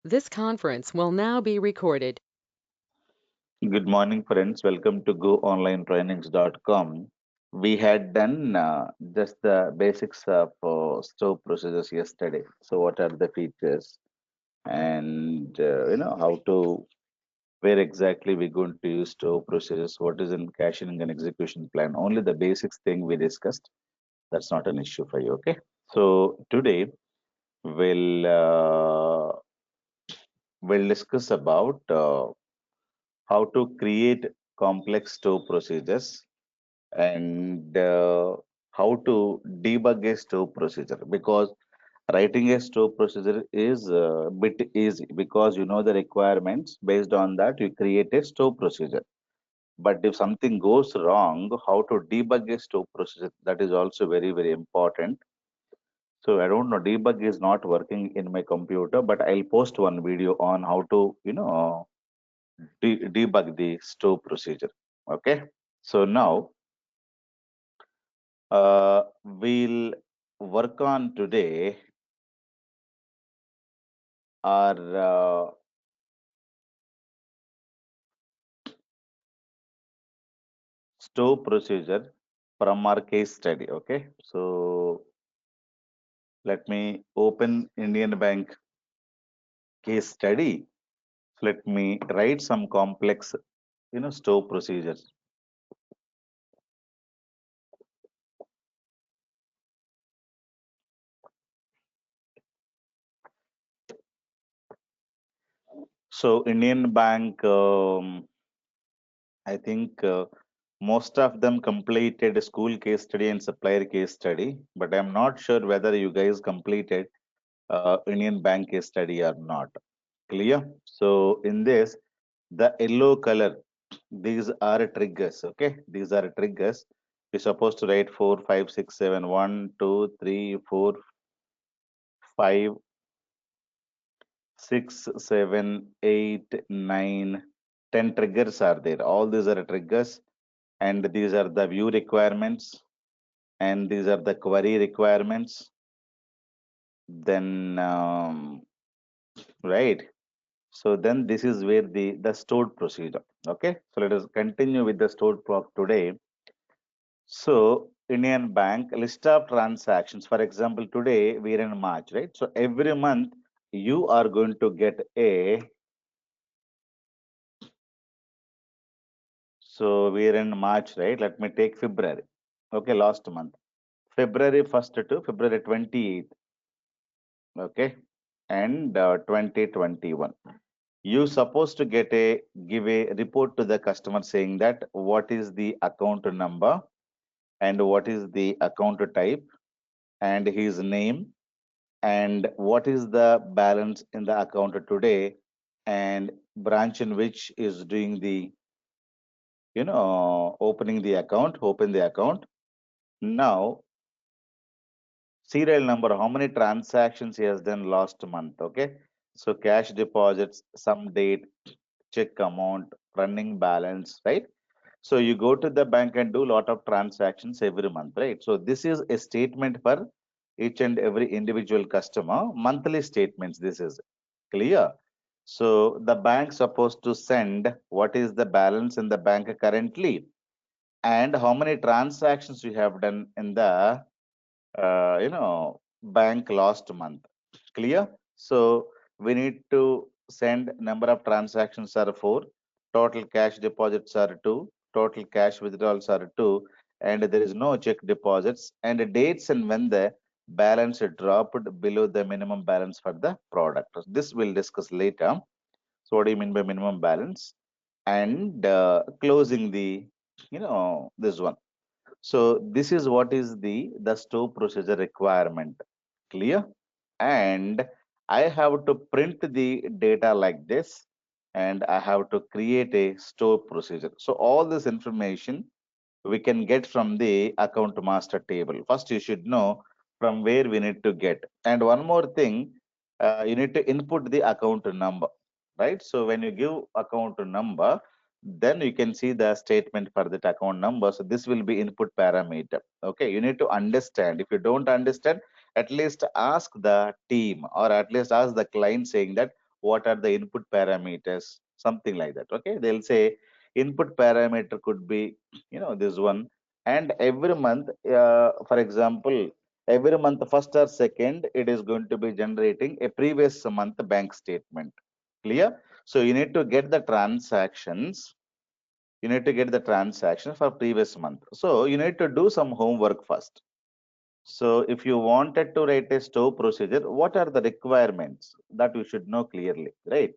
This conference will now be recorded. Good morning, friends. Welcome to GoOnlineTrainings.com. We had done just the basics of store procedures yesterday. So, what are the features and how to where exactly we're going to use store procedures? What is in caching and execution plan? Only the basics thing we discussed. That's not an issue for you. Okay. So today we'll uh, we'll discuss about how to create complex store procedures and how to debug a store procedure, because writing a store procedure is a bit easy because you know the requirements. Based on that you create a store procedure, but if something goes wrong, how to debug a store procedure, that is also very very important. So I don't know, debug is not working in my computer, but I'll post one video on how to debug the store procedure. Okay, so now we'll work on today our store procedure from our case study. Okay, so let me open Indian Bank case study. Let me write some complex, store procedures. So Indian Bank, I think most of them completed school case study and supplier case study, but I'm not sure whether you guys completed Indian Bank case study or not. Clear? So in this, the yellow color, these are triggers. Okay, these are triggers. You're supposed to write 4, 5, 6, 7, 1, 2, 3, 4, 5, 6, 7, 8, 9, 10 triggers are there. All these are triggers, and these are the view requirements, and these are the query requirements. Then, right. So then this is where the stored procedure. Okay. So let us continue with the stored prop today. So Indian Bank list of transactions. For example, today we are in March, right? So every month you are going to get a. So we are in March, right? Let me take February. Okay, last month. February 1st to February 28th. Okay. And 2021. You supposed to give a report to the customer saying that what is the account number and what is the account type and his name and what is the balance in the account today and branch in which is doing the open the account. Now serial number, how many transactions he has done last month. Okay, so cash deposits, some date, check amount, running balance, right? So you go to the bank and do a lot of transactions every month, right? So this is a statement for each and every individual customer, monthly statements. This is clear. So the bank supposed to send what is the balance in the bank currently and how many transactions you have done in the bank last month. Clear? So we need to send number of transactions are 4, total cash deposits are 2, total cash withdrawals are 2, and there is no check deposits, and the dates and when the balance dropped below the minimum balance for the product. This we'll discuss later. So what do you mean by minimum balance? And closing the, this one. So this is what is the store procedure requirement. Clear? And I have to print the data like this, and I have to create a store procedure. So all this information we can get from the account master table. First, you should know from where we need to get. And one more thing, you need to input the account number, right? So when you give account number, then you can see the statement for that account number. So this will be input parameter. Okay, you need to understand. If you don't understand, at least ask the team or at least ask the client saying that what are the input parameters, something like that. Okay, they'll say input parameter could be, this one, and every month, for example, every month, first or second, it is going to be generating a previous month bank statement. Clear? So you need to get the transactions. You need to get the transaction for previous month. So you need to do some homework first. So if you wanted to write a store procedure, what are the requirements that you should know clearly, right?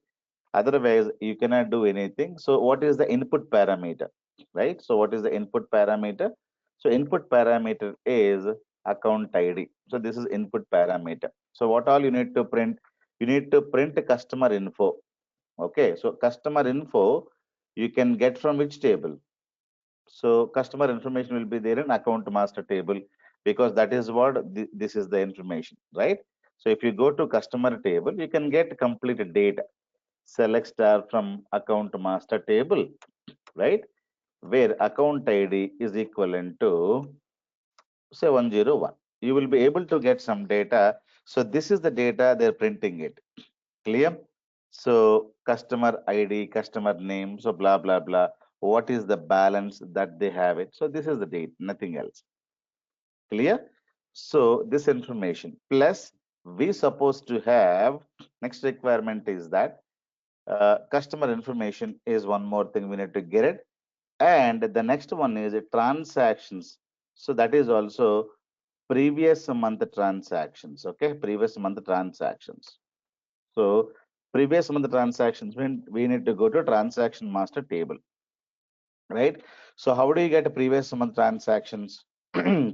Otherwise, you cannot do anything. So what is the input parameter, right? So what is the input parameter? So input parameter is account ID. So this is input parameter. So what all you need to print? You need to print customer info. Okay, so customer info you can get from which table? So customer information will be there in account master table, because that is what this is the information, right? So if you go to customer table, you can get complete data. Select star from account master table, right? Where account ID is equivalent to say 101. You will be able to get some data. So this is the data they're printing it. Clear? So customer ID, customer name, so blah blah blah. What is the balance that they have it? So this is the date, nothing else. Clear? So this information plus we supposed to have next requirement is that customer information is one more thing we need to get it, and the next one is transactions. So that is also previous month transactions. Okay, previous month transactions. So previous month transactions, we need to go to transaction master table, right? So how do you get previous month transactions?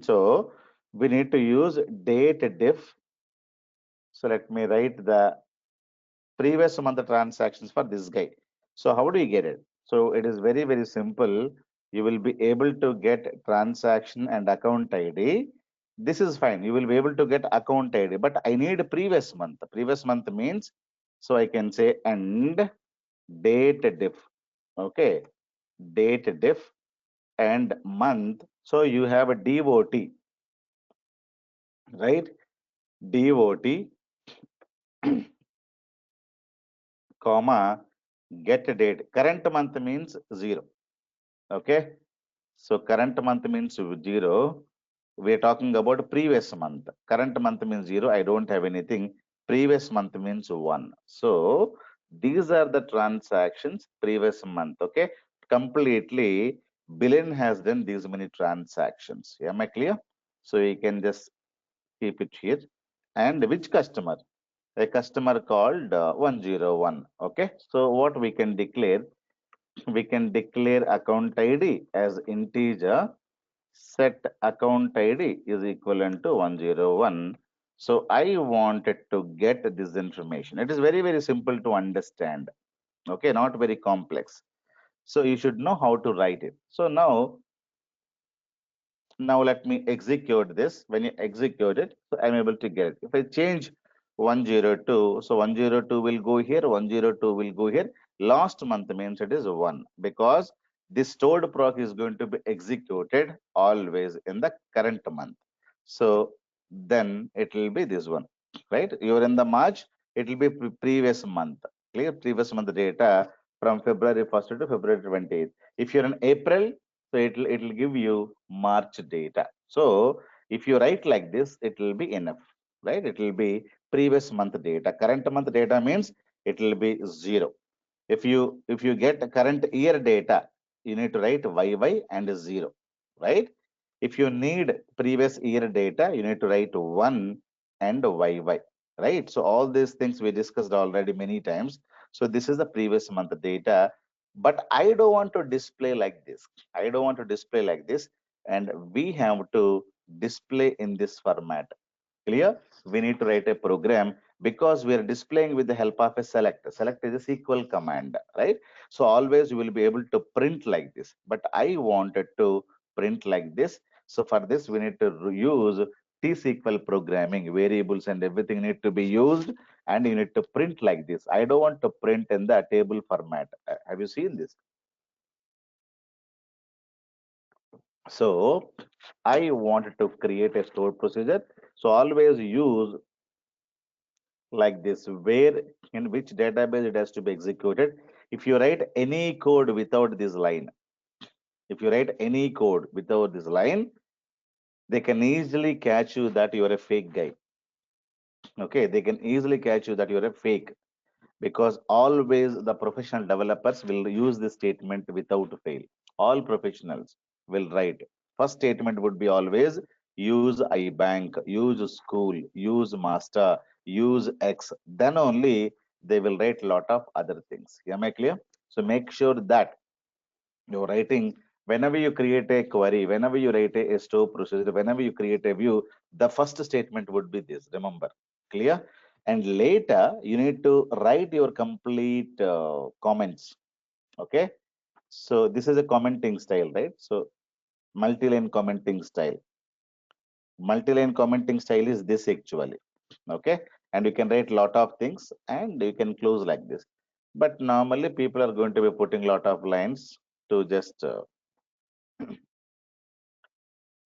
So we need to use date diff. So let me write the previous month transactions for this guy. So how do you get it? So it is very, very simple. You will be able to get transaction and account ID. This is fine. You will be able to get account ID, but I need previous month. Previous month means, so I can say and date diff. Okay, date diff and month. So you have a DOT, right? DOT, comma, get date. Current month means 0. Okay. So current month means 0. We are talking about previous month. Current month means 0. I don't have anything. Previous month means 1. So these are the transactions previous month. Okay. Completely, Billion has done these many transactions. Am I clear? So you can just keep it here. And which customer? A customer called 101. Okay. So what we can declare? We can declare account ID as integer. Set account ID is equivalent to 101. So I wanted to get this information. It is very, very simple to understand. Okay, not very complex. So you should know how to write it. So now let me execute this. When you execute it, so I'm able to get it. If I change 102, so 102 will go here, 102 will go here. Last month means it is 1, because this stored proc is going to be executed always in the current month. So then it will be this one, right? You're in the March, it will be previous month. Clear? Previous month data from February 1st to February 20th. If you're in April, so it'll give you March data. So if you write like this, it will be enough, right? It will be previous month data. Current month data means it will be 0. If you get current year data, you need to write YY and 0, right? If you need previous year data, you need to write 1 and YY, right? So all these things we discussed already many times. So this is the previous month data, but I don't want to display like this. I don't want to display like this, and we have to display in this format. Clear? We need to write a program, because we are displaying with the help of a select. Select is a SQL command, right? So always you will be able to print like this, but I wanted to print like this. So for this, we need to use T-SQL programming. Variables and everything need to be used, and you need to print like this. I don't want to print in the table format. Have you seen this? So I wanted to create a stored procedure. So always use like this, where in which database it has to be executed. If you write any code without this line, if you write any code without this line, they can easily catch you that you are a fake guy. Okay, they can easily catch you that you are a fake, because always the professional developers will use this statement without fail. All professionals will write. First statement would be always use IBank, use school, use master, use X. Then only they will write lot of other things. Am I clear? So make sure that you're writing, whenever you create a query, whenever you write a store procedure, whenever you create a view, the first statement would be this. Remember, clear? And later you need to write your complete comments. Okay, so this is a commenting style, right? So multi-line commenting style. Multi-line commenting style is this actually. Okay, and you can write lot of things and you can close like this. But normally people are going to be putting lot of lines to just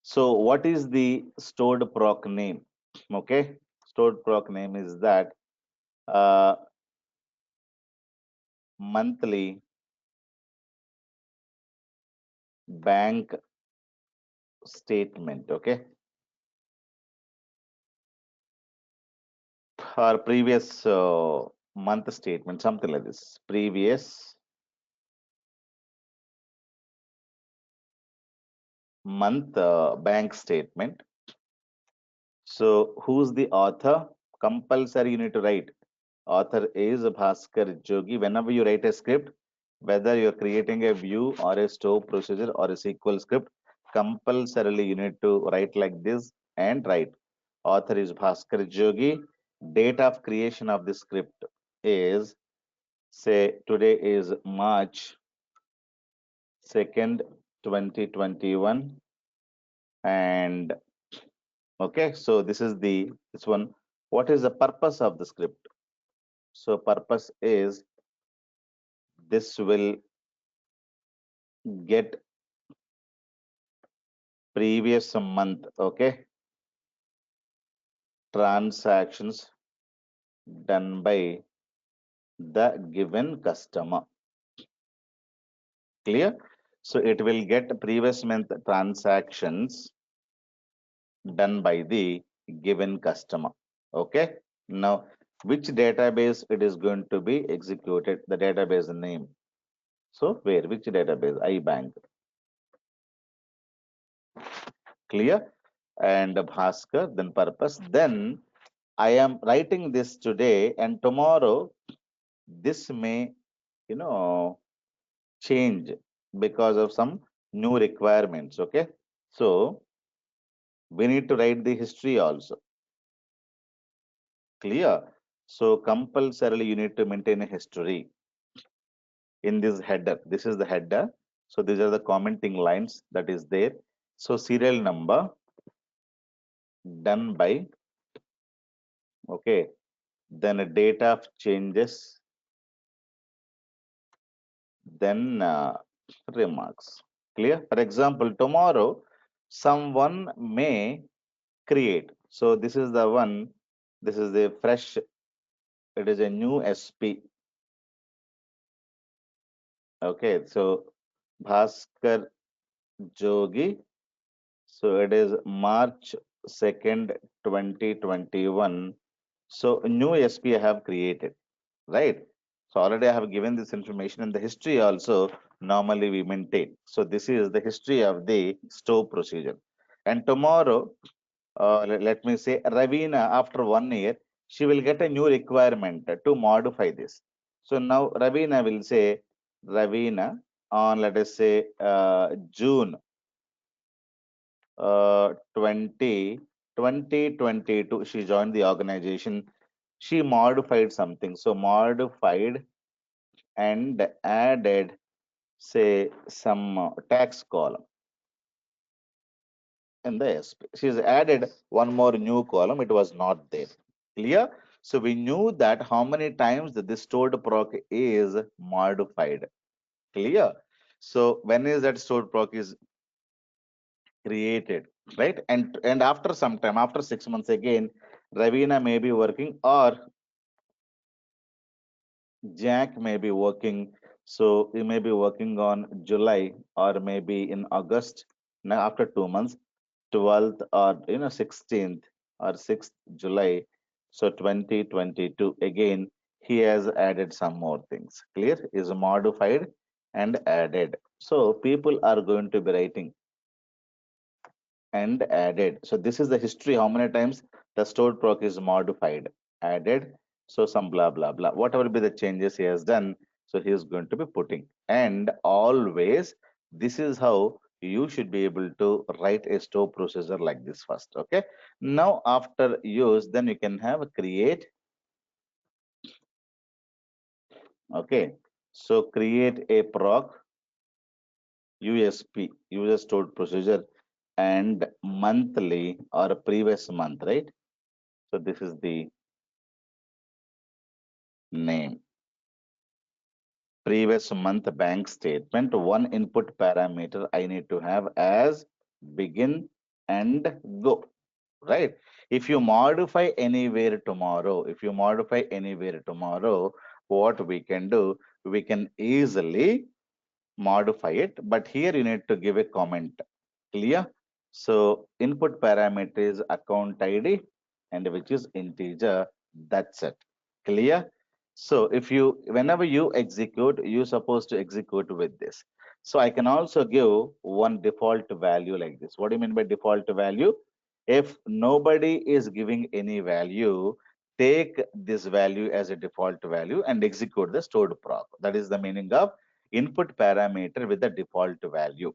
so what is the stored proc name? Okay, stored proc name is that uh, monthly bank statement. Okay, or previous month statement, something like this. Previous month bank statement. So who's the author? Compulsory you need to write. Author is Bhaskar Jogi. Whenever you write a script, whether you're creating a view or a store procedure or a SQL script, compulsorily you need to write like this and write. Author is Bhaskar Jogi. Date of creation of the script is, say, today is March 2nd, 2021. And okay, so this one. What is the purpose of the script? So purpose is this will get previous month, okay, transactions done by the given customer. Clear? So it will get previous month transactions done by the given customer. Okay. Now, which database it is going to be executed? The database name. So where? Which database? IBank. Clear? And Bhaskar, then purpose. Then I am writing this today, and tomorrow this may, you know, change because of some new requirements. Okay, so we need to write the history also. Clear? So compulsorily you need to maintain a history in this header. This is the header. So these are the commenting lines that is there. So serial number done by, okay, then a date of changes, then remarks. Clear? For example, tomorrow someone may create. So this is the one, this is the fresh, it is a new SP. Okay, so Bhaskar Jogi. So it is March 2nd, 2021. So new SP I have created, right? So already I have given this information, and the history also normally we maintain. So this is the history of the store procedure. And tomorrow let me say Ravina, after 1 year, she will get a new requirement to modify this. So now Ravina will say, Ravina, on let us say June 2022, she joined the organization. She modified something. So modified and added, say, some tax column in the SP. She's added one more new column. It was not there. Clear? So we knew that how many times this stored proc is modified. Clear? So when is that stored proc is created, right? And after some time, after 6 months again, Ravina may be working, or Jack may be working, so he may be working on July or maybe in August. Now after 2 months, 12th or 16th or 6th July, so 2022 again he has added some more things. Clear? Is modified and added. So people are going to be writing and added. So this is the history how many times the stored proc is modified, added. So some blah blah blah. Whatever be the changes he has done, so he is going to be putting. And always this is how you should be able to write a store procedure like this first. Okay. Now after use, then you can have a create. Okay. So create a proc USP, user stored procedure, and monthly or previous month, right? So this is the name. Previous month bank statement, one input parameter I need to have as begin and go, right? If you modify anywhere tomorrow, what we can do, we can easily modify it, but here you need to give a comment. Clear? So input parameter is account ID and which is integer. That's it. Clear? So if you, whenever you execute, you're supposed to execute with this. So I can also give one default value like this. What do you mean by default value? If nobody is giving any value, take this value as a default value and execute the stored proc. That is the meaning of input parameter with the default value.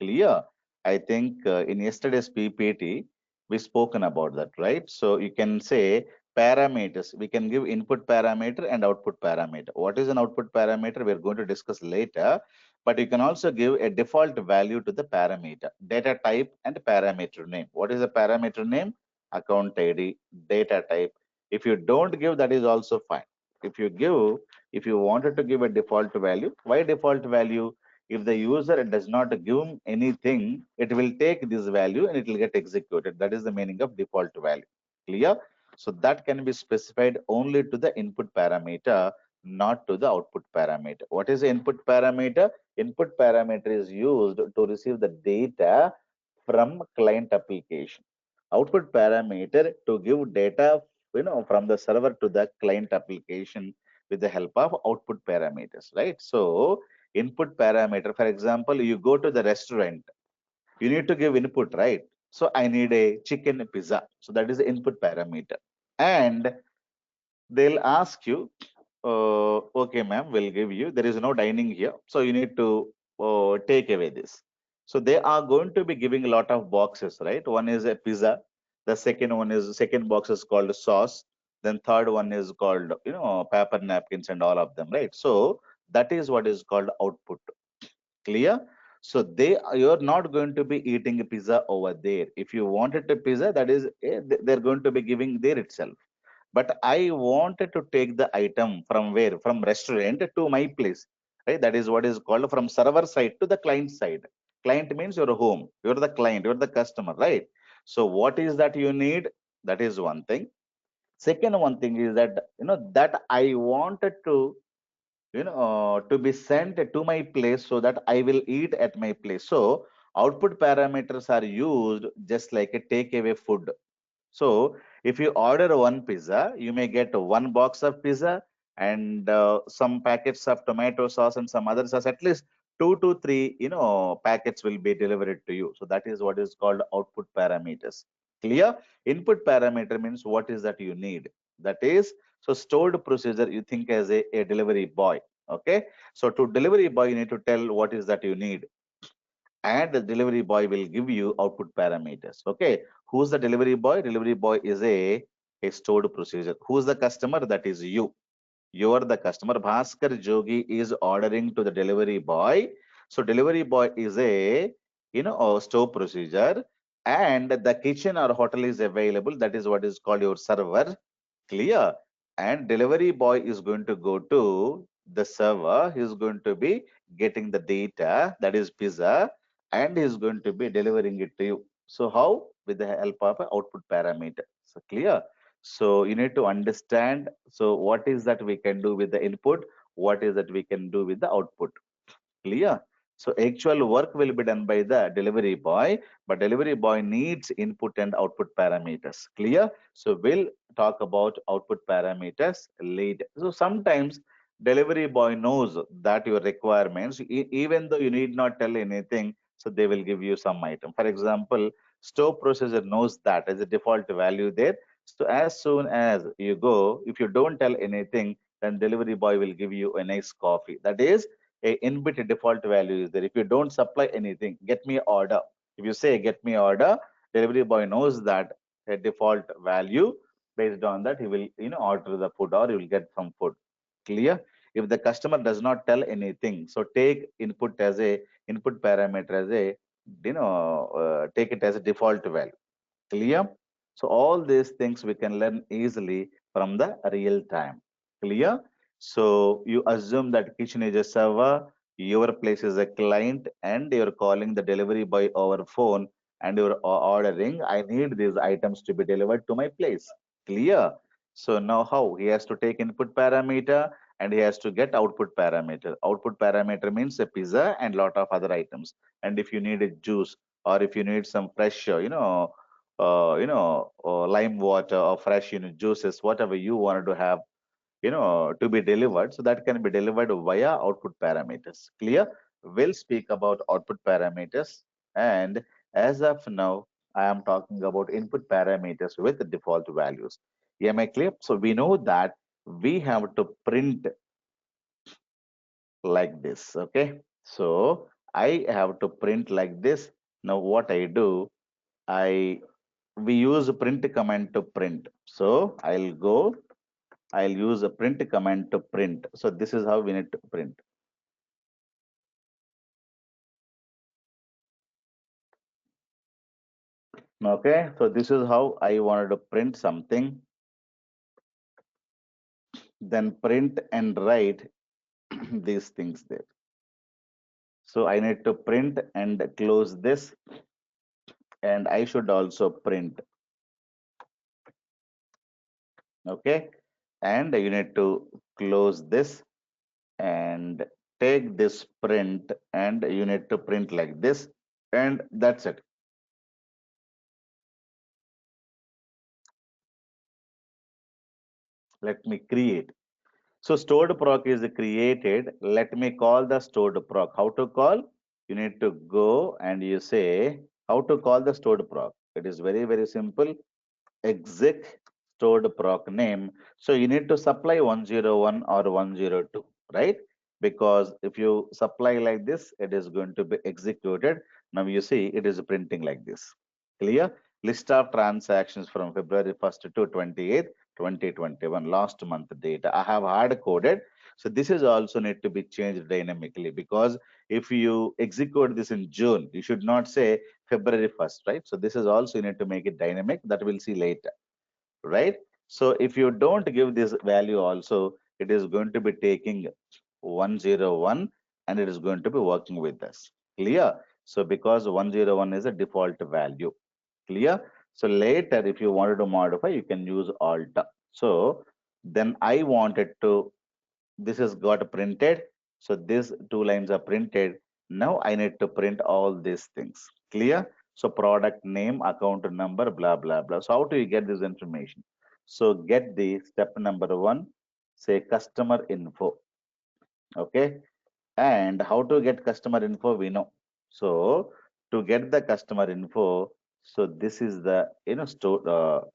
Clear? I think in yesterday's PPT, we spoken about that, right? So you can say parameters. We can give input parameter and output parameter. What is an output parameter? We're going to discuss later. But you can also give a default value to the parameter, data type and parameter name. What is the parameter name? Account ID, data type. If you don't give, that is also fine. If you give, if you wanted to give a default value, why default value? If the user does not give anything, it will take this value and it will get executed. That is the meaning of default value. Clear? So that can be specified only to the input parameter, not to the output parameter. What is the input parameter? Input parameter is used to receive the data from client application. Output parameter to give data, from the server to the client application with the help of output parameters, right? So input parameter, for example, you go to the restaurant, you need to give input, right? So I need a chicken pizza. So that is the input parameter. And they'll ask you, okay, ma'am, we'll give you. There is no dining here. So you need to take away this. So they are going to be giving a lot of boxes, right? One is a pizza. The second box is called sauce. Then third one is called, paper napkins and all of them, right? So that is what is called output. Clear? So you're not going to be eating a pizza over there. If you wanted a pizza, that is, they're going to be giving there itself. But I wanted to take the item from where? From restaurant to my place. Right? That is what is called from server side to the client side. Client means your home. You're the client, you're the customer, right? So what is that you need? That is one thing. Second one thing is that that I wanted to to be sent to my place so that I will eat at my place. So output parameters are used just like a takeaway food. So if you order one pizza, you may get one box of pizza and some packets of tomato sauce and some other sauce. At least 2 to 3, packets will be delivered to you. So that is what is called output parameters. Clear? Input parameter means what is that you need. That is, so stored procedure you think as a delivery boy. Okay. So to delivery boy, you need to tell what is that you need, and the delivery boy will give you output parameters. Okay, who's the delivery boy? Delivery boy is a stored procedure. Who's the customer? That is you. You are the customer. Bhaskar Jogi is ordering to the delivery boy. So delivery boy is a store procedure, and the kitchen or hotel is available. That is what is called your server. Clear? And delivery boy is going to go to the server. He is going to be getting the data, that is pizza, and he is going to be delivering it to you. So how? With the help of an output parameter. So clear? So you need to understand. So what is that we can do with the input? What is that we can do with the output? Clear? So actual work will be done by the delivery boy, but delivery boy needs input and output parameters. Clear? So we'll talk about output parameters later. So sometimes delivery boy knows that your requirements, even though you need not tell anything, so they will give you some item. For example, store processor knows that as a default value there. So as soon as you go, if you don't tell anything, then delivery boy will give you a nice coffee. That is a inbuilt default value is there. If you don't supply anything, get me order. If you say get me order, delivery boy knows that a default value. Based on that, he will order the food or he will get some food. Clear? If the customer does not tell anything, so take input parameter as a take it as a default value. Clear? So all these things we can learn easily from the real time. Clear? So you assume that kitchen is a server, your place is a client, and you're calling the delivery boy over phone and you're ordering, I need these items to be delivered to my place. Clear? So now how? He has to take input parameter and he has to get output parameter. Output parameter means a pizza and lot of other items. And if you need a juice or if you need some fresh, lime water or fresh, juices, whatever you wanted to have, to be delivered. So that can be delivered via output parameters. Clear? We'll speak about output parameters. And as of now, I am talking about input parameters with the default values. Am I clear? So we know that we have to print like this. Okay. So I have to print like this. Now what I do, I we use a print command to print. So I'll use a print command to print. So this is how we need to print. Okay, so this is how I wanted to print something, then print and write these things there. So I need to print and close this, and I should also print. Okay, and you need to close this and take this print, and you need to print like this, and that's it. Let me create. So stored proc is created. Let me call the stored proc. How to call? You need to go and you say how to call the stored proc. It is very, very simple. Exec stored proc name. So you need to supply 101 or 102, right? Because if you supply like this, it is going to be executed. Now you see it is printing like this. Clear? List of transactions from February 1st to 28th, 2021, last month data. I have hard coded. So this is also need to be changed dynamically because if you execute this in June, you should not say February 1st, right? So this is also you need to make it dynamic that we'll see later, right? So if you don't give this value also, it is going to be taking 101 and it is going to be working with us. Clear? So because 101 is a default value. Clear? So later, if you wanted to modify, you can use alt. So then I wanted to, this is got printed. So these two lines are printed. Now I need to print all these things. Clear? So product name, account number, blah, blah, blah. So how do you get this information? So get the step number one, say customer info. Okay. And how to get customer info, we know. So to get the customer info, so this is the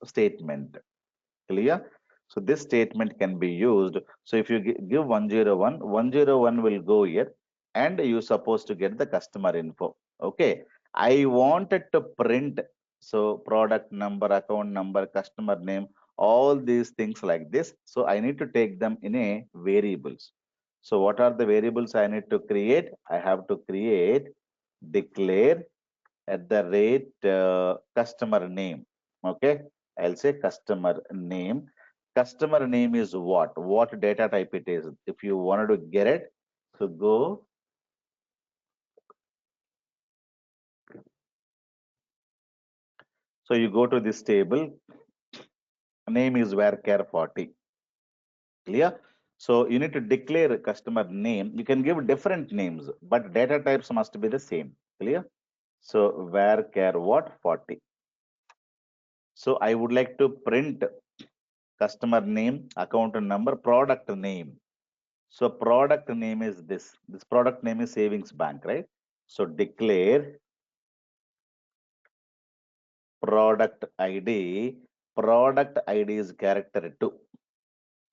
statement. Clear? So this statement can be used. So if you give 101, 101 will go here and you're supposed to get the customer info. Okay. I wanted to print so product number, account number, customer name, all these things like this. So I need to take them in a variables. So what are the variables I need to create? I have to create declare at the rate customer name. Okay, I'll say customer name. Customer name is what? What data type it is? If you wanted to get it, so go. So you go to this table Name is varchar 40. Clear? So you need to declare customer name. You can give different names, but data types must be the same. Clear? So varchar what 40. So I would like to print customer name, account number, product name. So product name is this. This product name is savings bank, right? So declare product ID. Product ID is character 2.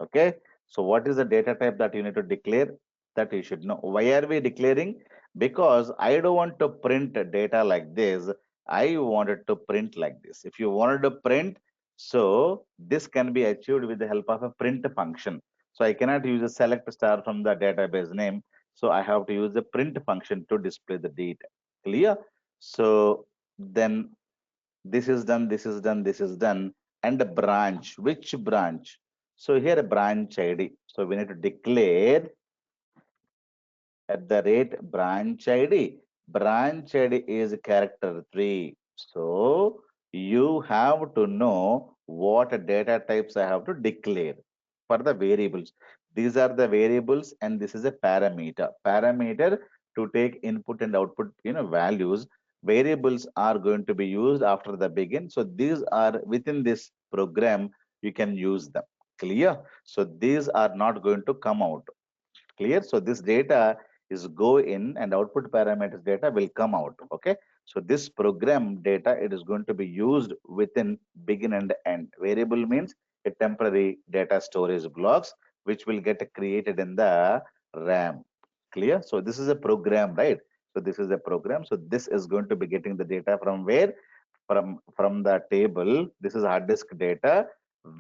Okay. So what is the data type that you need to declare? That you should know. Why are we declaring? Because I don't want to print data like this. I wanted to print like this. If you wanted to print, so this can be achieved with the help of a print function. So I cannot use a select star from the database name. So I have to use the print function to display the data. Clear? So then this is done, this is done, this is done. And the branch, which branch? So here a branch ID. So we need to declare at the rate branch ID. Branch ID is character 3. So you have to know what data types I have to declare for the variables. These are the variables and this is a parameter. Parameter to take input and output values. Variables are going to be used after the begin. So these are within this program, you can use them. Clear? So these are not going to come out. Clear? So this data is go in and output parameters data will come out. Okay. So this program data, it is going to be used within begin and end. Variable means a temporary data storage blocks, which will get created in the RAM. Clear? So this is a program, right? So this is a program. So this is going to be getting the data from where? From the table. This is hard disk data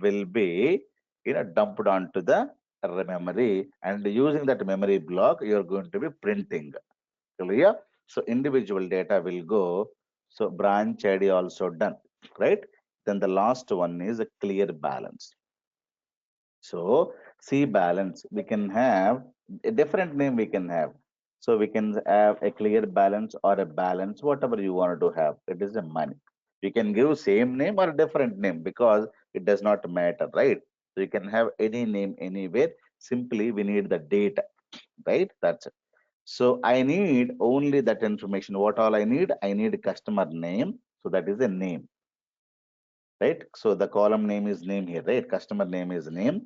will be dumped onto the memory, and using that memory block you're going to be printing. Clear? So individual data will go. So branch ID also done, right? Then the last one is a clear balance. So C balance, we can have a different name we can have. So we can have a clear balance or a balance, whatever you want to have. It is a money. You can give same name or a different name because it does not matter, right? So you can have any name anywhere. Simply we need the data, right? That's it. So I need only that information. What all I need? I need customer name. So that is a name, right? So the column name is name here, right? Customer name is name.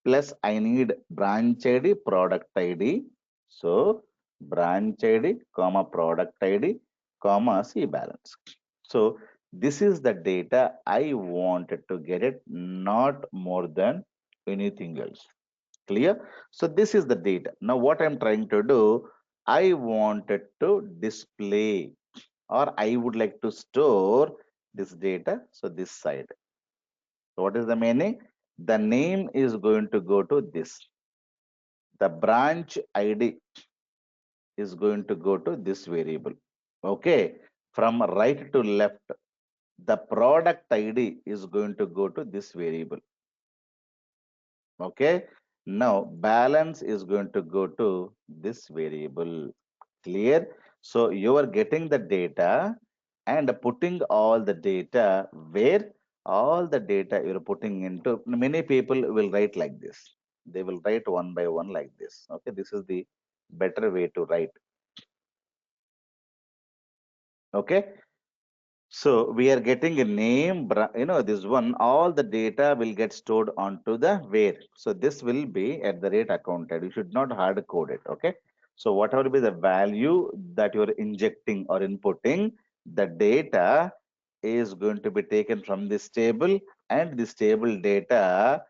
Plus I need branch ID, product ID. So branch ID, comma product ID, comma C balance. So this is the data I wanted to get it, not more than anything else. Clear? So this is the data. Now what I'm trying to do, I wanted to display or I would like to store this data. So this side. So what is the meaning? The name is going to go to this. The branch ID is going to go to this variable. Okay. From right to left, the product ID is going to go to this variable. Okay. Now balance is going to go to this variable. Clear? So you are getting the data and putting all the data where all the data you're putting into. Many people will write like this. They will write one by one like this. Okay. This is the better way to write. Okay. So we are getting a name, this one, all the data will get stored onto the where. So this will be at the rate accounted. You should not hard code it. Okay. So whatever be the value that you're injecting or inputting, the data is going to be taken from this table and this table data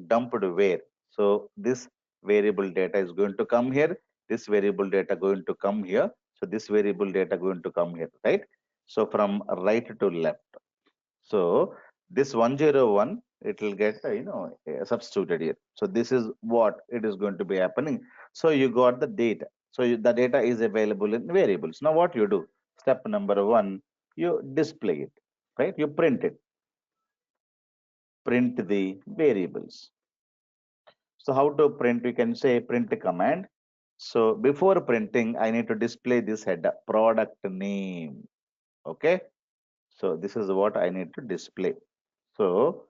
dumped where. So this variable data is going to come here. This variable data going to come here. So this variable data going to come here, right? So from right to left. So this 101, it will get, substituted here. So this is what it is going to be happening. So you got the data. So the data is available in variables. Now what you do? Step number 1, you display it, right? You print it. Print the variables. So how to print? We can say print command. So before printing, I need to display this header, product name. Okay. So this is what I need to display. So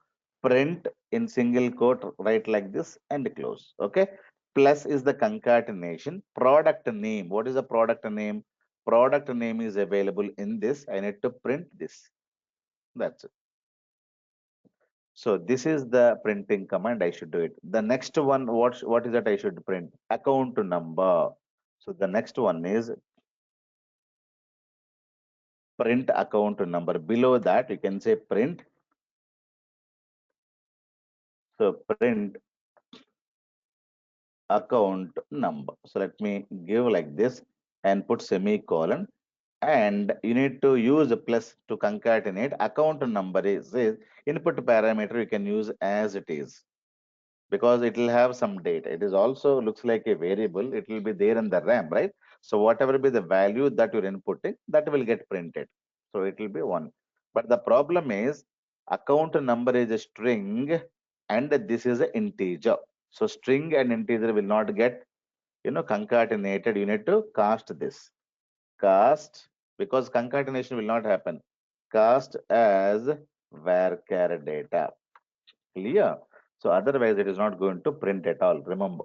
print in single quote, write like this and close. Okay. Plus is the concatenation. Product name. What is the product name? Product name is available in this. I need to print this. That's it. So this is the printing command. I should do it. The next one, what is that I should print? Account number. So the next one is print account number. Below that, you can say print. So print account number. So let me give like this and put semicolon. And you need to use a plus to concatenate. Account number is input parameter you can use as it is, because it will have some data. It is also looks like a variable. It will be there in the RAM, right? So whatever be the value that you're inputting, that will get printed. So it will be one. But the problem is account number is a string and this is an integer. So string and integer will not get, concatenated. You need to cast this. Cast, because concatenation will not happen. Cast as varchar data. Clear? So otherwise it is not going to print at all, remember.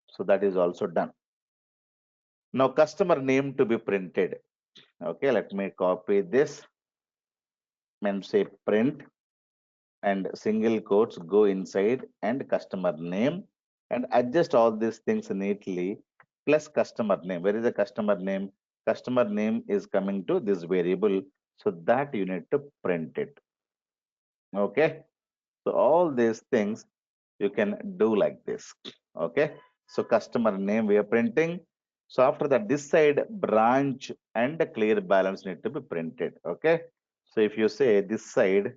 So that is also done. Now customer name to be printed. Okay, let me copy this and say print and single quotes go inside and customer name and adjust all these things neatly plus customer name. Where is the customer name? Customer name is coming to this variable. So that you need to print it. Okay. So all these things you can do like this. Okay. So customer name we are printing. So after that, this side branch and clear balance need to be printed. Okay. So if you say this side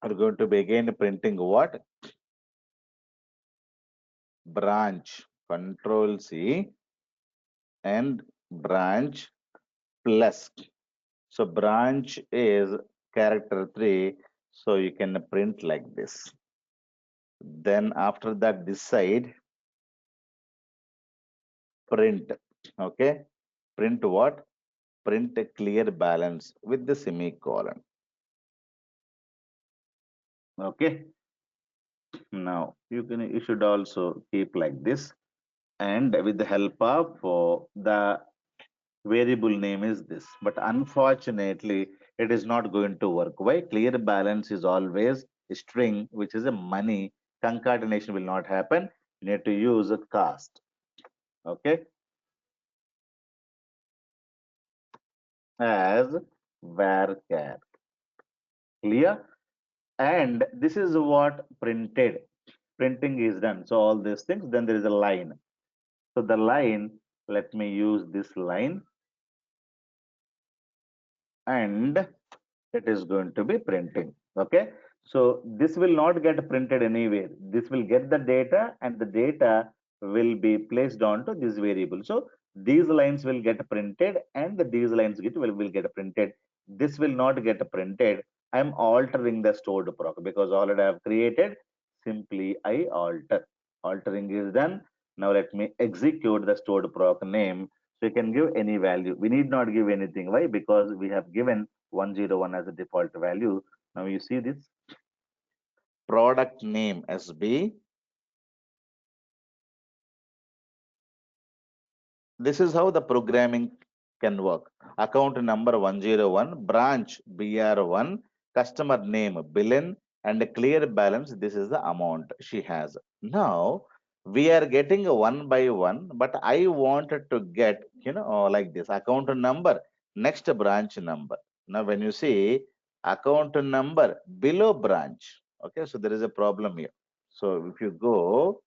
are going to be again printing what? Branch. Control C and branch plus. So branch is character 3. So you can print like this. Then after that, this side print. Okay. Print what? Print a clear balance with the semicolon. Okay. Now you should also keep like this, and with the help of the variable name is this. But unfortunately, it is not going to work. Why? Clear balance is always a string, which is a money. Concatenation will not happen. You need to use a cast. Okay. As varchar. Clear? And this is what printed. Printing is done. So all these things, then there is a line. So the line, let me use this line and it is going to be printing. Okay. So this will not get printed anywhere. This will get the data and the data will be placed onto this variable. So these lines will get printed and these lines will get printed. This will not get printed. I'm altering the stored proc because already I have created. Simply I alter. Altering is done. Now let me execute the stored proc name. So you can give any value. We need not give anything. Why? Because we have given 101 as a default value. Now you see this product name SB. This is how the programming can work. Account number 101, branch BR1, customer name Billen, and a clear balance. This is the amount she has. Now we are getting a one by one, but I wanted to get, like this account number, next branch number. Now when you see account number below branch, okay, so there is a problem here. So if you go,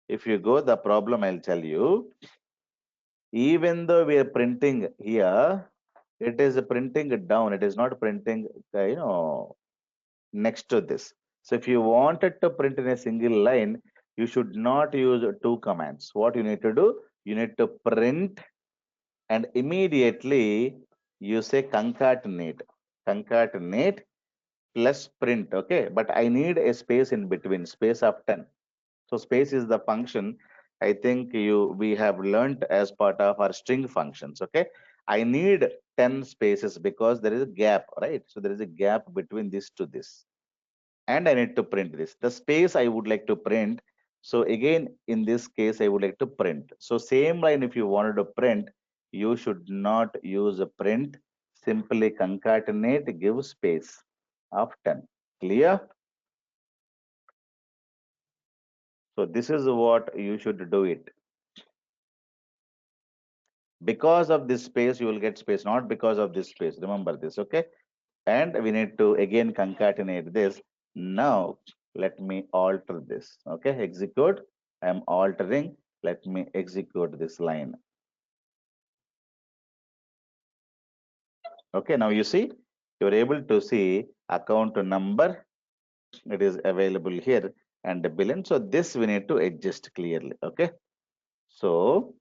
the problem I'll tell you. Even though we are printing here, it is printing it down. It is not printing, next to this. So if you wanted to print in a single line, you should not use two commands. What you need to do, you need to print and immediately you say concatenate plus print. Okay, but I need a space in between, space of 10. So space is the function I think we have learned as part of our string functions. Okay. I need 10 spaces because there is a gap, right? So there is a gap between this to this. And I need to print this. The space I would like to print. So again, in this case, I would like to print. So same line, if you wanted to print, you should not use a print. Simply concatenate, give space of 10. Clear? So this is what you should do it. Because of this space, you will get space, not because of this space. Remember this, okay? And we need to again concatenate this. Now, let me alter this, okay? Execute. I'm altering. Let me execute this line. Okay, now you see, you're able to see account number. It is available here and the billing. So this we need to adjust clearly, okay? So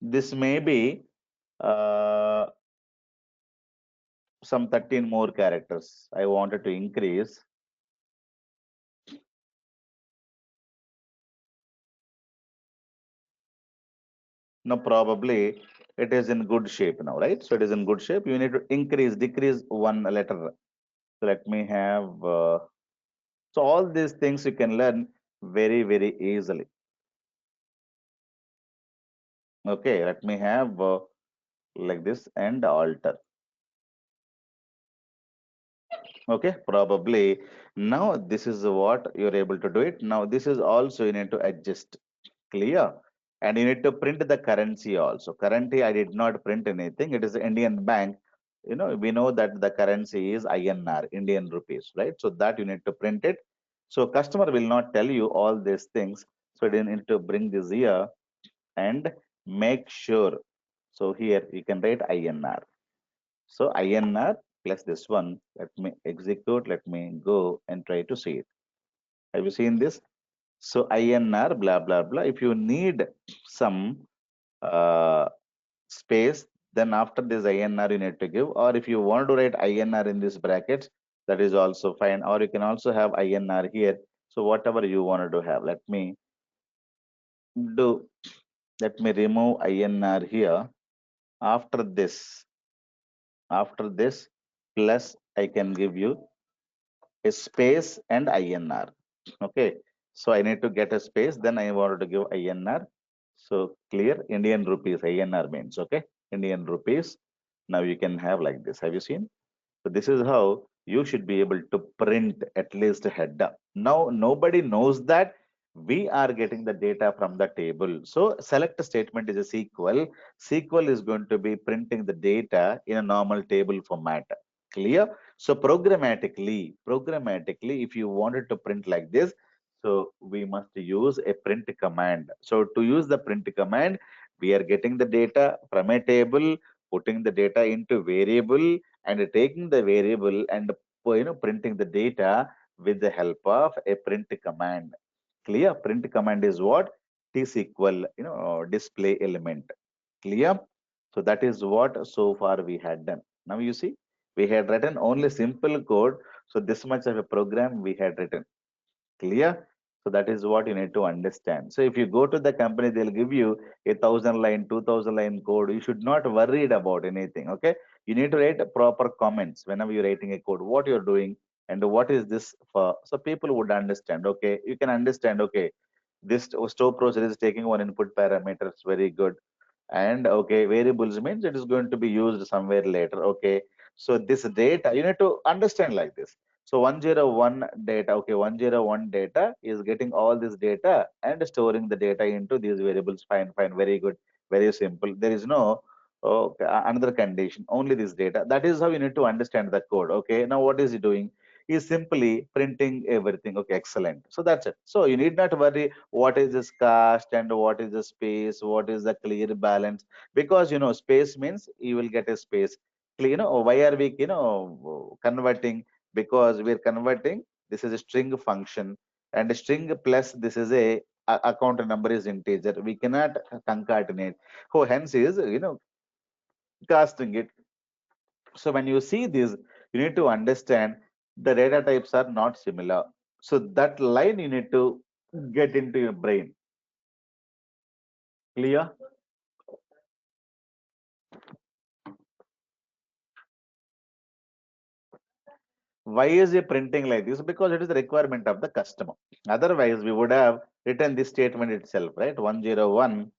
this may be uh, some 13 more characters. I wanted to increase. Now probably it is in good shape now, right? So it is in good shape. You need to increase, decrease one letter. So let me have, so all these things you can learn very, very easily. Okay, let me have like this and alter. Okay, probably now this is what you're able to do it. Now this is also you need to adjust. Clear? And you need to print the currency also. Currently, I did not print anything. It is Indian bank. You know, we know that the currency is INR, Indian rupees, right? So that you need to print it. So customer will not tell you all these things. So you need to bring this here and make sure. So here you can write INR. So INR plus this one. Let me execute. Let me go and try to see it. Have you seen this? So INR, blah, blah, blah. If you need some uh, space, then after this INR you need to give, or if you want to write INR in this bracket, that is also fine, or you can also have INR here. So whatever you wanted to have, do, let me remove INR here. After this, plus I can give you a space and INR. Okay, so I need to get a space, then I wanted to give INR. So clear Indian rupees, INR means, okay, Indian rupees. Now you can have like this. Have you seen? So this is how you should be able to print at least a header. Now nobody knows that we are getting the data from the table. So select statement is a SQL. SQL is going to be printing the data in a normal table format. Clear? So programmatically, if you wanted to print like this, so we must use a print command. So to use the print command, we are getting the data from a table, putting the data into variable, and taking the variable and printing the data with the help of a print command. Clear? Print command is what? T-SQL, display element. Clear? So that is what so far we had done. Now you see, we had written only simple code. So this much of a program we had written. Clear? So that is what you need to understand. So if you go to the company, they'll give you 1,000 line, 2,000 line code. You should not worried about anything. Okay. You need to write proper comments whenever you're writing a code, what you're doing and what is this for. So people would understand. Okay. You can understand. Okay. This store process is taking one input parameter. It's very good. And okay, variables means it is going to be used somewhere later. Okay. So this data, you need to understand like this. So 101 data, okay, 101 data is getting all this data and storing the data into these variables. Fine, fine, very good, very simple. There is no okay, another condition, only this data. That is how you need to understand the code. Okay, now what is he doing? He's simply printing everything. Okay, excellent. So that's it. So you need not worry what is this cost and what is the space, what is the clear balance, because space means you will get a space. Why are we converting? Because we're converting, this is a string function, and a string plus this is a account number is integer, we cannot concatenate. So hence is casting it. So when you see this, you need to understand the data types are not similar. So that line you need to get into your brain. Clear? Why is he printing like this? Because it is the requirement of the customer. Otherwise, we would have written this statement itself, right? 101,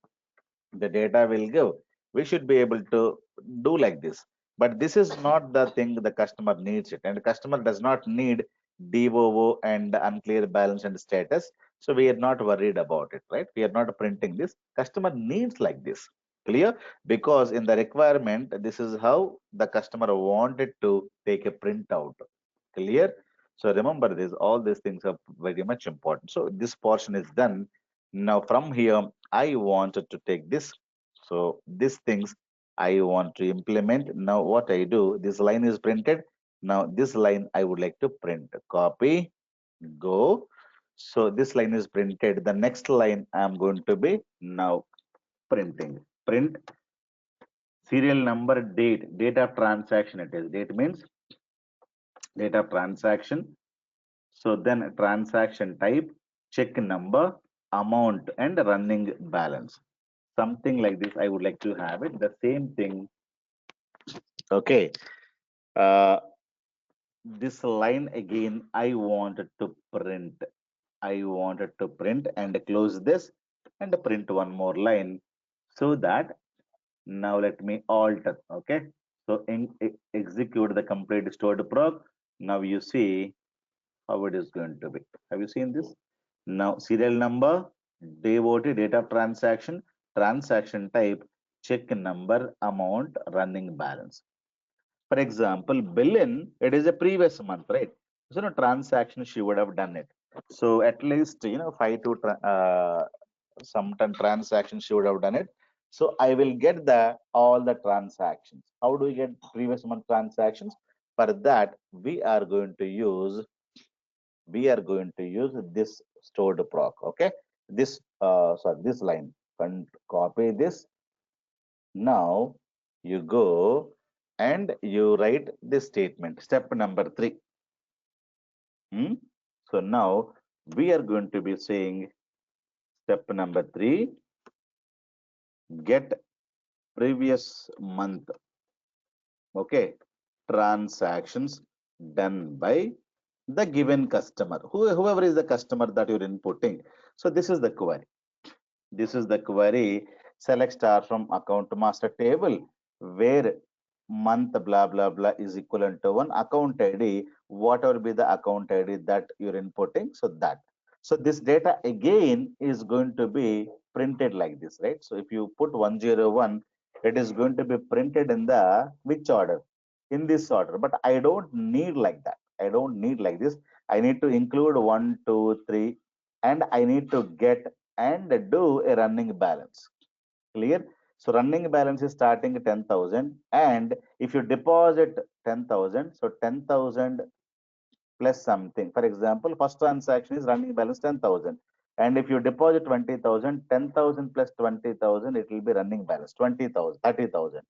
the data will give. We should be able to do like this. But this is not the thing the customer needs it. And the customer does not need DOO and unclear balance and status. So we are not worried about it, right? We are not printing this. Customer needs like this. Clear? Because in the requirement, this is how the customer wanted to take a printout. Clear? So remember this, all these things are very much important. So this portion is done. Now from here, I wanted to take this. So these things I want to implement. Now what I do, this line is printed. Now this line I would like to print. Copy, go. So this line is printed. The next line I'm going to be now printing. Print serial number, date of transaction it is. Date means date of transaction. So then transaction type, check number, amount, and running balance. Something like this, I would like to have it. The same thing. Okay. Uh, this line again, I wanted to print. I wanted to print and close this and print one more line so that now let me alter. Okay. So execute the complete stored proc. Now you see how it is going to be. Have you seen this? Now serial number, devotee, date of transaction, transaction type, check number, amount, running balance. For example, billing, it is a previous month, right? So no transaction she would have done it. So at least 5 to some transactions she would have done it. So I will get the all the transactions. How do we get previous month transactions? For that, we are going to use this stored proc. Okay, this this line. And copy this. Now you go and you write this statement. Step number 3. Hmm? So now we are going to be saying step number 3. Get previous month. Okay, transactions done by the given customer, whoever is the customer that you're inputting. So this is the query. This is the query. Select star from account master table where month blah blah blah is equivalent to one account ID. Whatever be the account ID that you're inputting, so that. So this data again is going to be printed like this, right? So if you put 101, it is going to be printed in the which order? In this order. But I don't need like that. I don't need like this. I need to include 1, 2, 3, and I need to get and do a running balance. Clear? So running balance is starting at 10,000, and if you deposit 10,000, so 10,000 plus something. For example, first transaction is running balance 10,000. And if you deposit 20,000, 10,000 plus 20,000, it will be running balance 20,000, 30,000.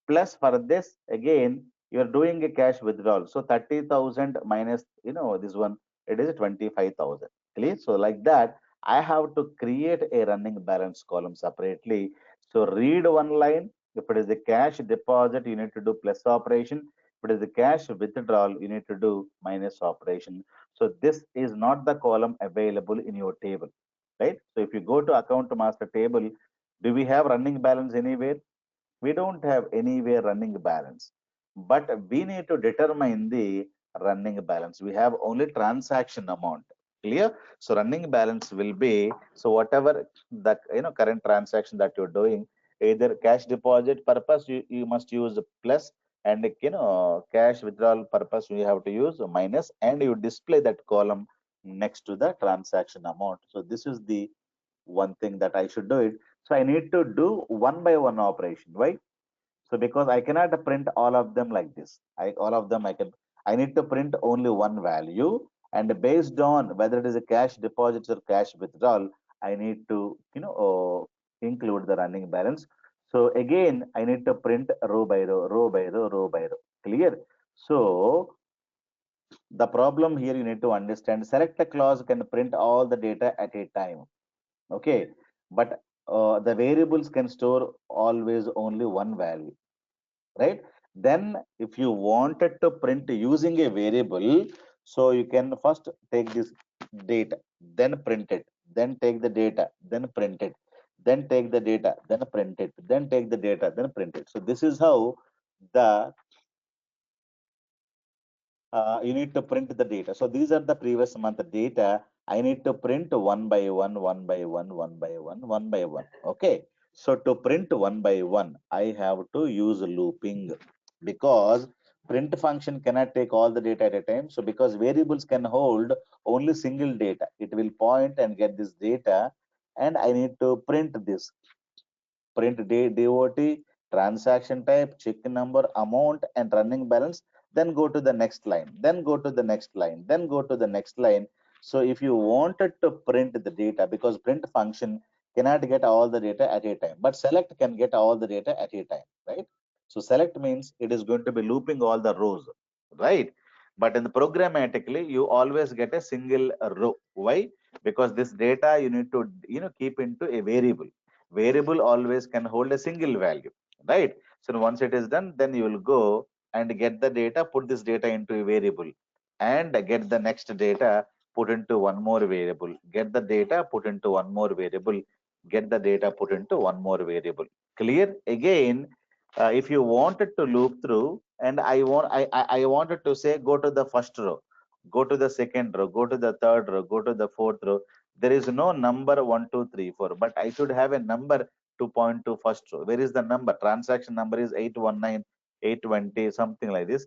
Plus for this, again, you're doing a cash withdrawal. So 30,000 minus, this one, it is 25,000. Clear? So like that, I have to create a running balance column separately. So read one line. If it is a cash deposit, you need to do plus operation. If it is a cash withdrawal, you need to do minus operation. So this is not the column available in your table, right? So if you go to account master table, do we have running balance anywhere? We don't have anywhere running balance, but we need to determine the running balance. We have only transaction amount. Clear? So running balance will be, so whatever the current transaction that you're doing, either cash deposit purpose you must use plus, and cash withdrawal purpose you have to use minus, and you display that column next to the transaction amount. So this is the one thing that I should do it. So I need to do one by one operation. Why? So because I cannot print all of them like this. I need to print only one value, and based on whether it is a cash deposit or cash withdrawal, I need to include the running balance. So again, I need to print row by row, row by row, row by row. Clear? So the problem here you need to understand, select a clause can print all the data at a time. Okay, but the variables can store always only one value, right? Then if you wanted to print using a variable, so you can first take this data, then print it, then take the data, then print it, then take the data, then print it, then take the data, then print it. So this is how the you need to print the data. So these are the previous month data. I need to print one by one, one by one, one by one, one by one. Okay. So to print one by one, I have to use looping because print function cannot take all the data at a time. So because variables can hold only single data, it will point and get this data, and I need to print this print DOT, transaction type, check number, amount, and running balance. Then go to the next line. Then go to the next line. Then go to the next line. So if you wanted to print the data, because print function cannot get all the data at a time, but select can get all the data at a time, right? So select means it is going to be looping all the rows, right? But in the programmatically, you always get a single row. Why? Because this data you need to keep into a variable. Variable always can hold a single value, right? So once it is done, then you will go and get the data, put this data into a variable, and get the next data, put into one more variable, get the data, put into one more variable, get the data, put into one more variable. Clear? Again, if you wanted to loop through, and I wanted to say go to the first row, go to the second row, go to the third row, go to the fourth row. There is no number 1, 2, 3, 4, but I should have a number to point to first row. Where is the number? Transaction number is 819, 820, something like this.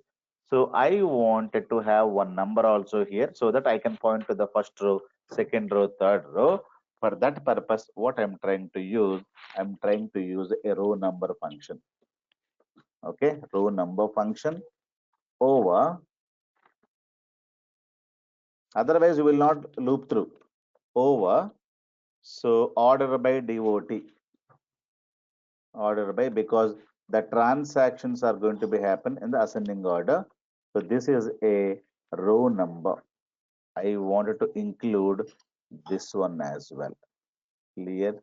So I wanted to have one number also here so that I can point to the first row, second row, third row. For that purpose, what I'm trying to use, I'm trying to use a row number function. Okay, row number function over. Otherwise, you will not loop through over. So order by DOT, order by, because the transactions are going to be happen in the ascending order. So this is a row number. I wanted to include this one as well. Clear?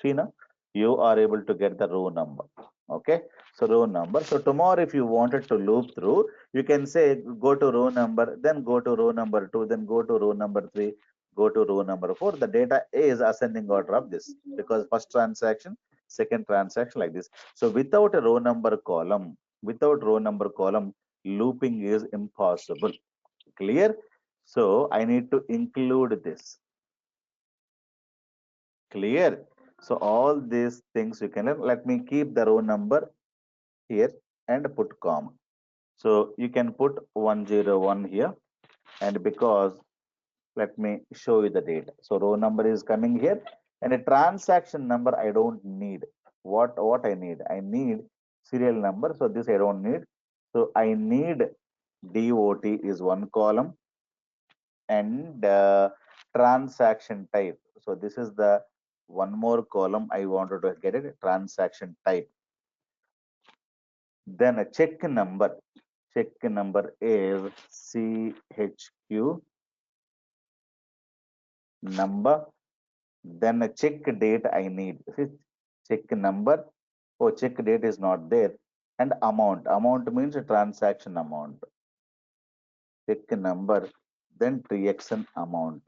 See now, you are able to get the row number. Okay, so row number. So tomorrow, if you wanted to loop through, you can say go to row number, then go to row number 2, then go to row number 3, go to row number 4. The data is ascending order of this because first transaction, second transaction, like this. So without a row number column, looping is impossible. Clear? So I need to include this. Clear? So all these things you can learn. Let me keep the row number here and put comma. So you can put 101 here, and because let me show you the data. So row number is coming here, and a transaction number I don't need. What I need? I need serial number. So this I don't need. So I need DOT is one column, and transaction type. So this is the one more column I wanted to get it, transaction type. Then a check number. Check number is CHQ number. Then a check date I need. Check number. Oh, check date is not there. And amount. Amount means a transaction amount. Check number, then transaction amount.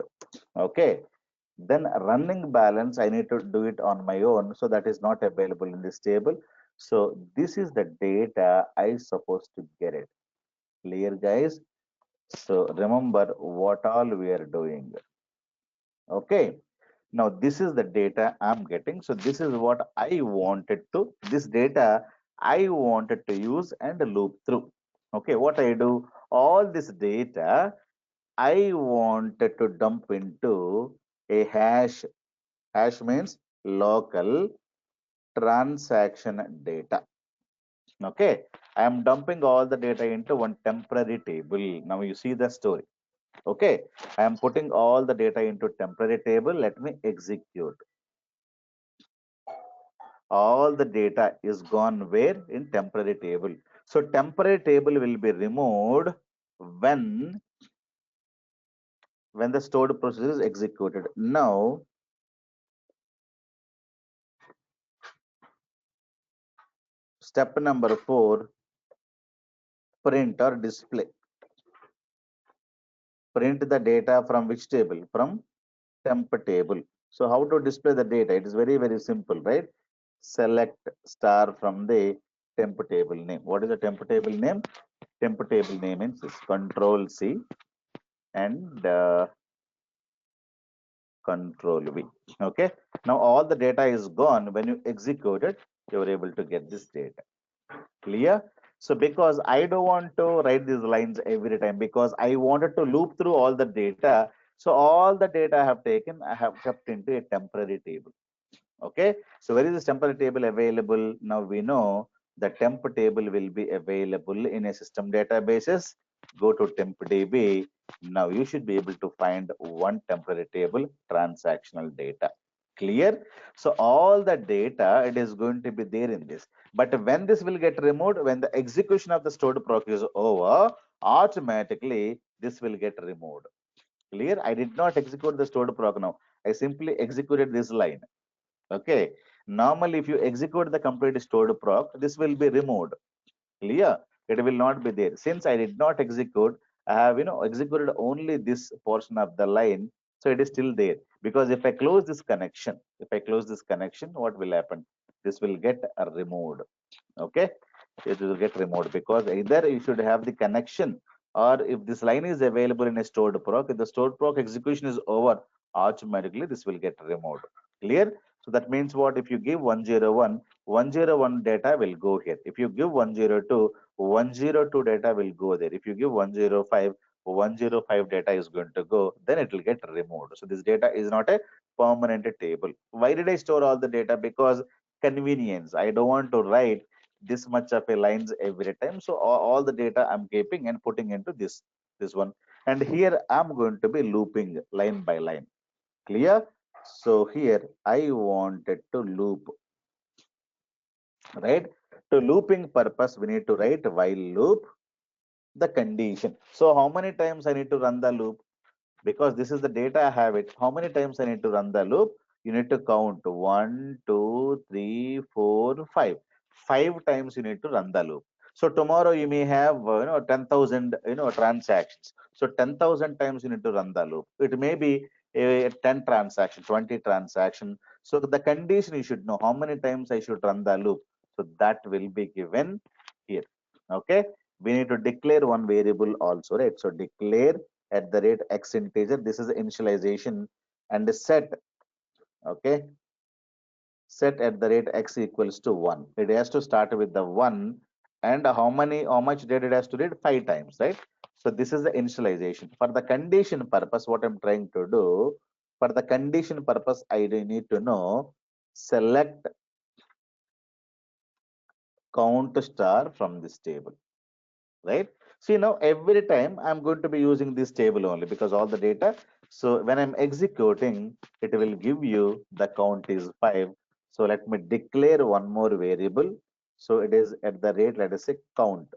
Okay. Then running balance, I need to do it on my own. So that is not available in this table. So this is the data I supposed to get it. Clear, guys? So remember what all we are doing. Okay. Now this is the data I'm getting. So this is what I wanted to, this data I wanted to use and loop through. Okay. What I do, all this data I wanted to dump into a hash. Hash means local transaction data. Okay, I am dumping all the data into one temporary table. Now you see the story. Okay, I am putting all the data into temporary table. Let me execute. All the data is gone where? In temporary table. So temporary table will be removed when the stored process is executed. Now Step number 4, print or display. Print the data from which table? From temp table. So how to display the data? It is very, very simple, right? Select star from the temp table name. What is the temp table name? Temp table name is Control C and Control V. Okay. Now all the data is gone. When you execute it, you are able to get this data. Clear? So because I don't want to write these lines every time, because I wanted to loop through all the data. So all the data I have taken, I have kept into a temporary table. Okay. So where is this temporary table available? Now we know the temp table will be available in a system databases. Go to tempdb. Now you should be able to find one temporary table, transactional data. Clear? So all the data, it is going to be there in this. But when this will get removed, when the execution of the stored proc is over, automatically this will get removed. Clear? I did not execute the stored proc now. I simply executed this line. Okay. Normally, if you execute the complete stored proc, this will be removed. Clear? It will not be there. Since I did not execute, I have executed only this portion of the line, so it is still there. Because if I close this connection, what will happen? This will get removed. Okay, it will get removed because either you should have the connection, or if this line is available in a stored proc, if the stored proc execution is over, automatically this will get removed. Clear? So that means what? If you give 101, 101 data will go here. If you give 102, 102 data will go there. If you give 105, 105 data is going to go, then it will get removed. So this data is not a permanent table. Why did I store all the data? Because convenience. I don't want to write this much of a lines every time. So all the data I'm keeping and putting into this one. And here I'm going to be looping line by line. Clear? So here I wanted to loop, right? To looping purpose, we need to write while loop the condition. So how many times I need to run the loop? Because this is the data I have it. How many times I need to run the loop? You need to count 1, 2, 3, 4, 5. 5 times you need to run the loop. So tomorrow you may have 10,000 transactions. So 10,000 times you need to run the loop. It may be a 10 transaction, 20 transaction. So the condition you should know how many times I should run the loop. So that will be given here. Okay. We need to declare one variable also, right? So declare at the rate x integer. This is the initialization, and set, okay, set at the rate x equals to 1. It has to start with the 1, and how much data it has to read? 5 times, right? So this is the initialization. For the condition purpose, what I'm trying to do, for the condition purpose, I need to know select count star from this table, right? See, now every time I'm going to be using this table only because all the data. So when I'm executing, it will give you the count is 5. So let me declare one more variable. So it is at the rate, let us say count.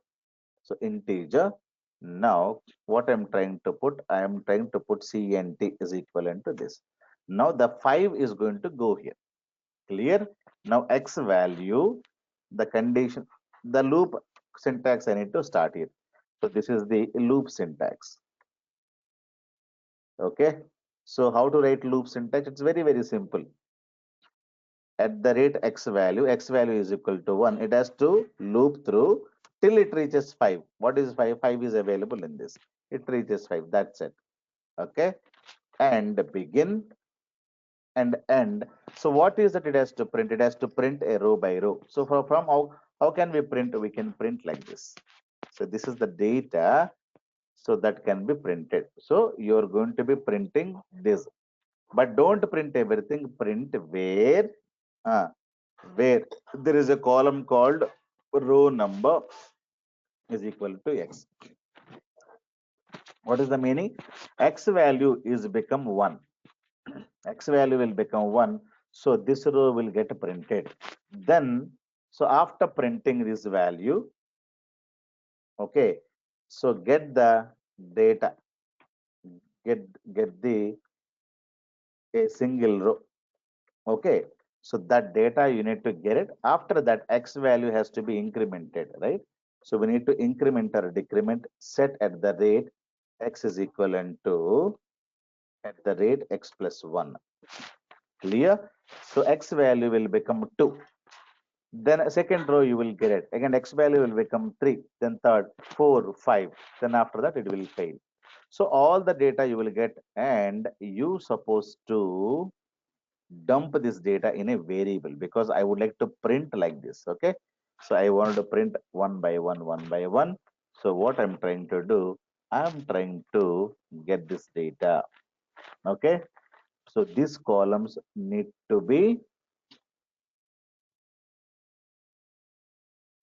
So integer. Now what I'm trying to put, I am trying to put cnt is equivalent to this. Now the 5 is going to go here. Clear? Now x value, the condition, the loop syntax I need to start here. So this is the loop syntax. Okay. So how to write loop syntax? It's very, very simple. At the rate x value is equal to 1. It has to loop through till it reaches 5. What is 5? 5 is available in this. It reaches 5. That's it. Okay. And begin and end. So what is that it has to print? It has to print a row by row. So from how can we print? We can print like this. So this is the data. So that can be printed. So you're going to be printing this, but don't print everything. Print uh, where there is a column called row number is equal to x. What is the meaning? X value is become 1. X value will become 1. So this row will get printed. Then, so after printing this value, okay, so get the data, get the a single row. Okay. So that data you need to get it. After that, X value has to be incremented, right? So we need to increment or decrement set at the rate X is equivalent to at the rate X plus 1. Clear? So X value will become 2. Then a second row you will get it. Again, X value will become 3. Then third, 4, 5. Then after that it will fail. So all the data you will get and you supposed to dump this data in a variable because I would like to print like this. Okay. So I wanted to print one by one, one by one. So what I'm trying to do, I'm trying to get this data. Okay. So these columns need to be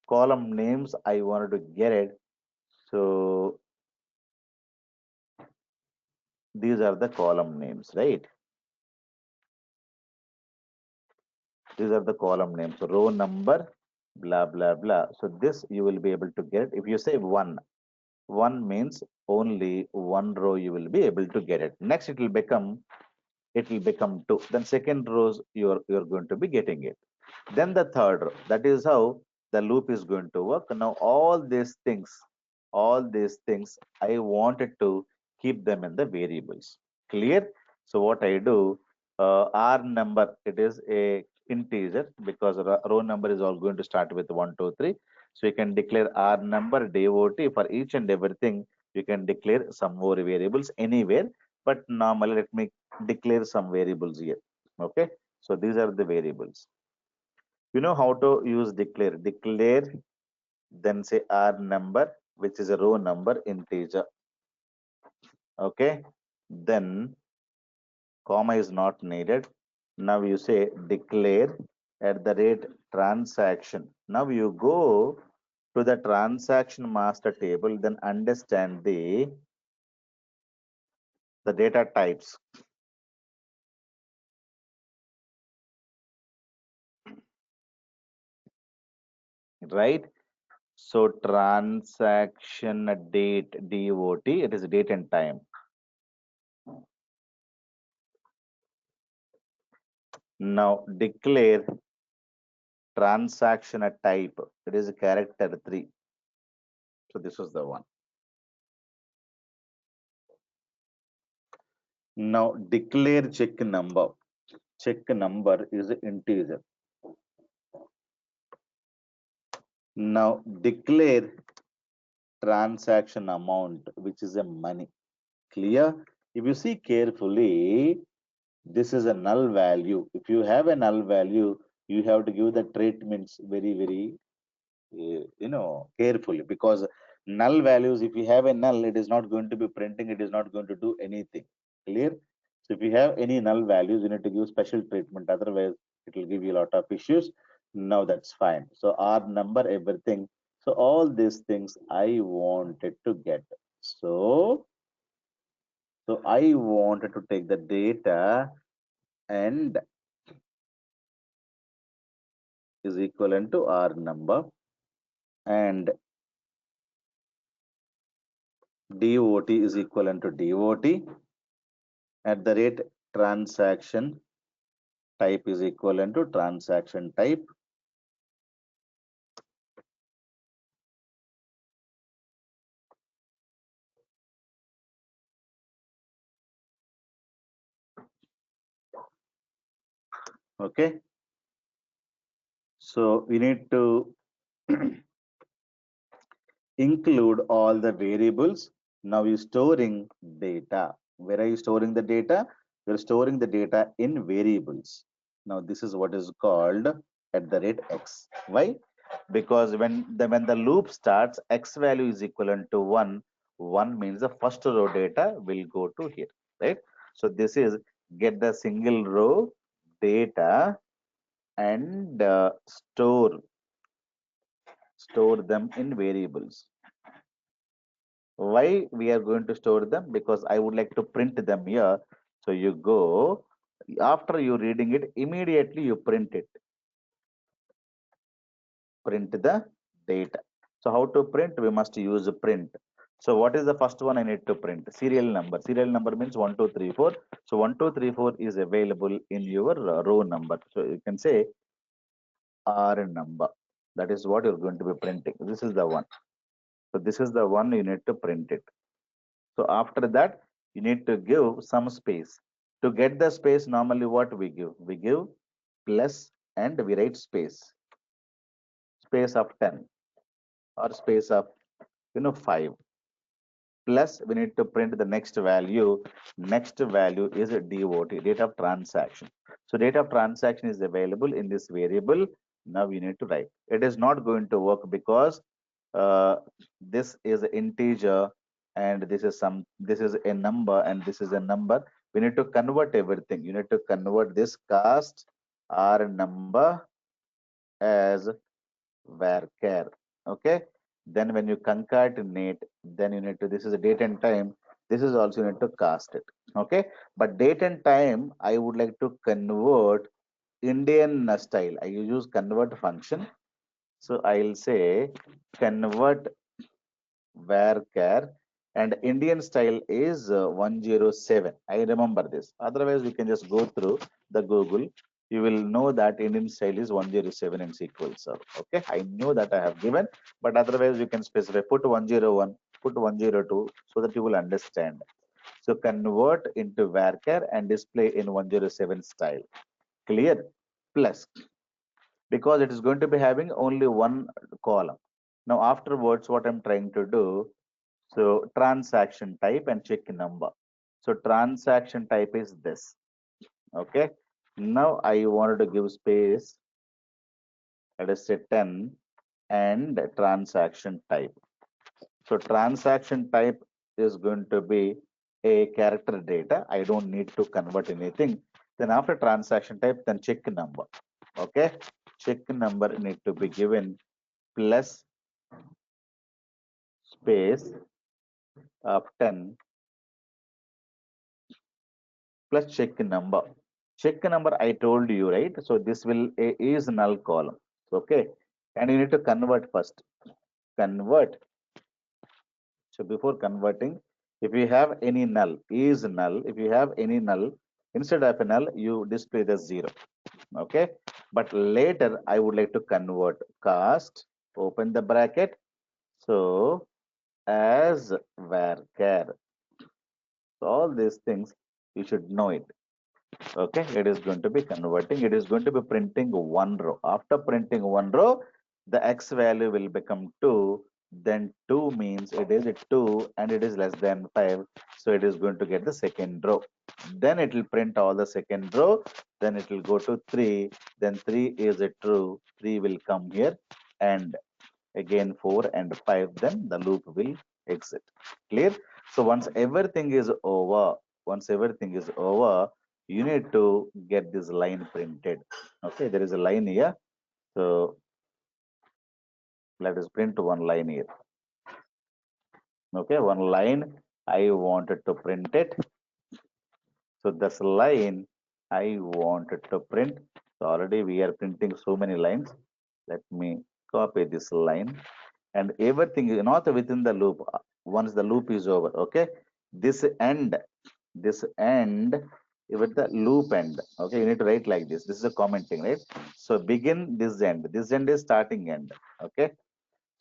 column names. I wanted to get it. So these are the column names, right? These are the column names. So row number, blah, blah, blah. So this you will be able to get. If you say one means only one row you will be able to get it. Next it will become two. Then second rows you're going to be getting it. Then the third row. That is how the loop is going to work. Now all these things, I wanted to keep them in the variables. Clear? So what I do, R number, it is a integer because row number is all going to start with 1, 2, 3. So you can declare R number dot for each and everything. You can declare some more variables anywhere, but normally let me declare some variables here. Okay. So these are the variables. You know how to use declare. Declare, then say R number, which is a row number integer. Okay. Then comma is not needed. Now you say declare at the rate transaction. Now you go to the transaction master table, then understand the data types, right? So transaction date DOT, it is date and time. Now declare transaction type, it is character 3. So this was the one. Now declare check number. Check number is integer. Now declare transaction amount, which is a money. Clear? If you see carefully, this is a null value. If you have a null value, you have to give the treatments very, very carefully, because null values, if you have a null, it is not going to be printing, it is not going to do anything. Clear? So if you have any null values, you need to give special treatment, otherwise it will give you a lot of issues. Now that's fine. So R number, everything. So all these things I wanted to get. So I wanted to take the data and is equivalent to R number, and DOT is equivalent to DOT at the rate transaction type is equivalent to transaction type. Okay. So we need to include all the variables. Now you're storing data. Where are you storing the data? You're storing the data in variables. Now this is what is called at the rate X. Why? Because when the loop starts, X value is equivalent to 1. 1 means the first row data will go to here, right? So this is get the single row data and store them in variables. Why we are going to store them? Because I would like to print them here. So you go, after you reading it, immediately you print it. Print the data. So how to print? We must use print. So what is the first one I need to print? Serial number. Serial number means 1, 2, 3, 4. So 1, 2, 3, 4 is available in your row number. So you can say R number. That is what you're going to be printing. This is the one. So this is the one you need to print it. So after that, you need to give some space. To get the space, normally what we give? We give plus and we write space. Space of 10 or space of 5. Plus we need to print the next value. Next value is a dot, date of transaction. So date of transaction is available in this variable. Now we need to write. It is not going to work because uh, this is an integer and this is a number and this is a number. We need to convert everything. You need to convert this cast r number as varchar. Okay, then when you concatenate, then you need to, this is a date and time, this is also you need to cast it. Okay, but date and time I would like to convert Indian style. I use convert function. So I'll say convert varchar, and Indian style is 107. I remember this. Otherwise, we can just go through the Google. You will know that Indian style is 107 in SQL Server. Okay, I know that I have given, but otherwise you can specify, put 101, put 102, so that you will understand. So convert into varchar and display in 107 style. Clear? Plus, because it is going to be having only one column. Now afterwards, what I'm trying to do, so transaction type and check number. So transaction type is this. Okay. Now I wanted to give space, let us say 10, and transaction type. So transaction type is going to be a character data. I don't need to convert anything. Then after transaction type, then check number. Okay. Check number need to be given plus space of 10 plus check number. Check number I told you, right? So this will is null column. Okay. And you need to convert first. Convert. So before converting, if you have any null, is null. If you have any null, instead of a null, you display the 0. Okay. But later I would like to convert cast, open the bracket. So as varchar. So all these things you should know it. Okay, it is going to be converting, it is going to be printing one row. After printing one row, the x value will become 2. Then 2 means it is a 2 and it is less than 5, so it is going to get the second row. Then it will print all the second row. Then it will go to 3. Then 3 is a true, 3 will come here, and again 4 and 5, then the loop will exit. Clear? So once everything is over, you need to get this line printed. Okay, there is a line here. So let us print one line here. Okay, one line I wanted to print it. So this line I wanted to print. So already we are printing so many lines. Let me copy this line, and everything is not within the loop. Once the loop is over, okay, this end, this end with the loop end. Okay, you need to write like this. This is a commenting, right? So begin this end. This end is starting end. Okay,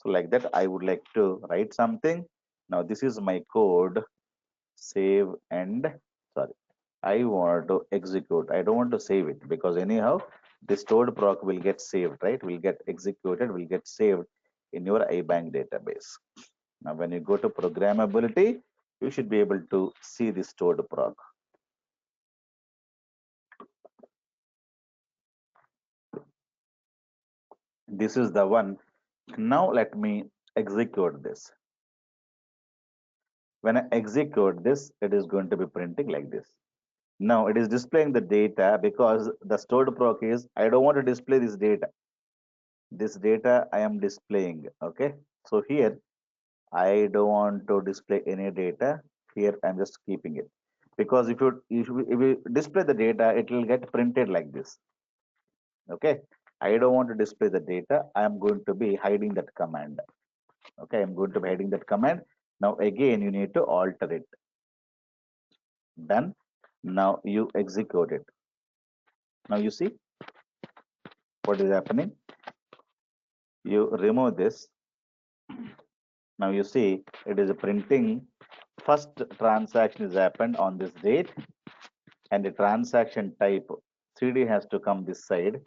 so like that I would like to write something. Now this is my code. Save and, sorry, I want to execute. I don't want to save it because anyhow the stored proc will get saved, right? Will get executed, will get saved in your IBank database. Now when you go to programmability, you should be able to see the stored proc. This is the one. Now let me execute this. When I execute this, it is going to be printing like this. Now it is displaying the data because the stored proc is, I don't want to display this data. This data I am displaying. Okay. So here I don't want to display any data. Here I'm just keeping it. Because if you display the data, it will get printed like this. Okay. I don't want to display the data. I am going to be hiding that command. Okay, I'm going to be hiding that command. Now again, you need to alter it. Done. Now you execute it. Now you see what is happening. You remove this. Now you see it is printing. First transaction is happened on this date, and the transaction type CD has to come this side,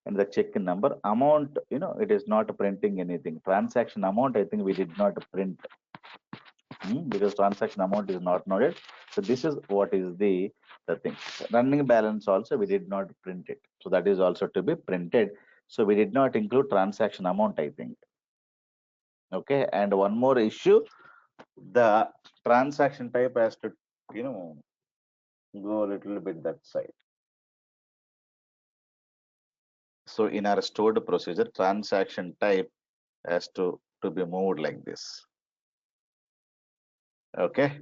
and the check number amount. It is not printing anything. Transaction amount, I think we did not print because transaction amount is not noted. So this is what is the thing. Running balance also we did not print it. So that is also to be printed. So we did not include transaction amount, I think. Okay, and one more issue, the transaction type has to, go a little bit that side. So in our stored procedure, transaction type has to be moved like this. Okay.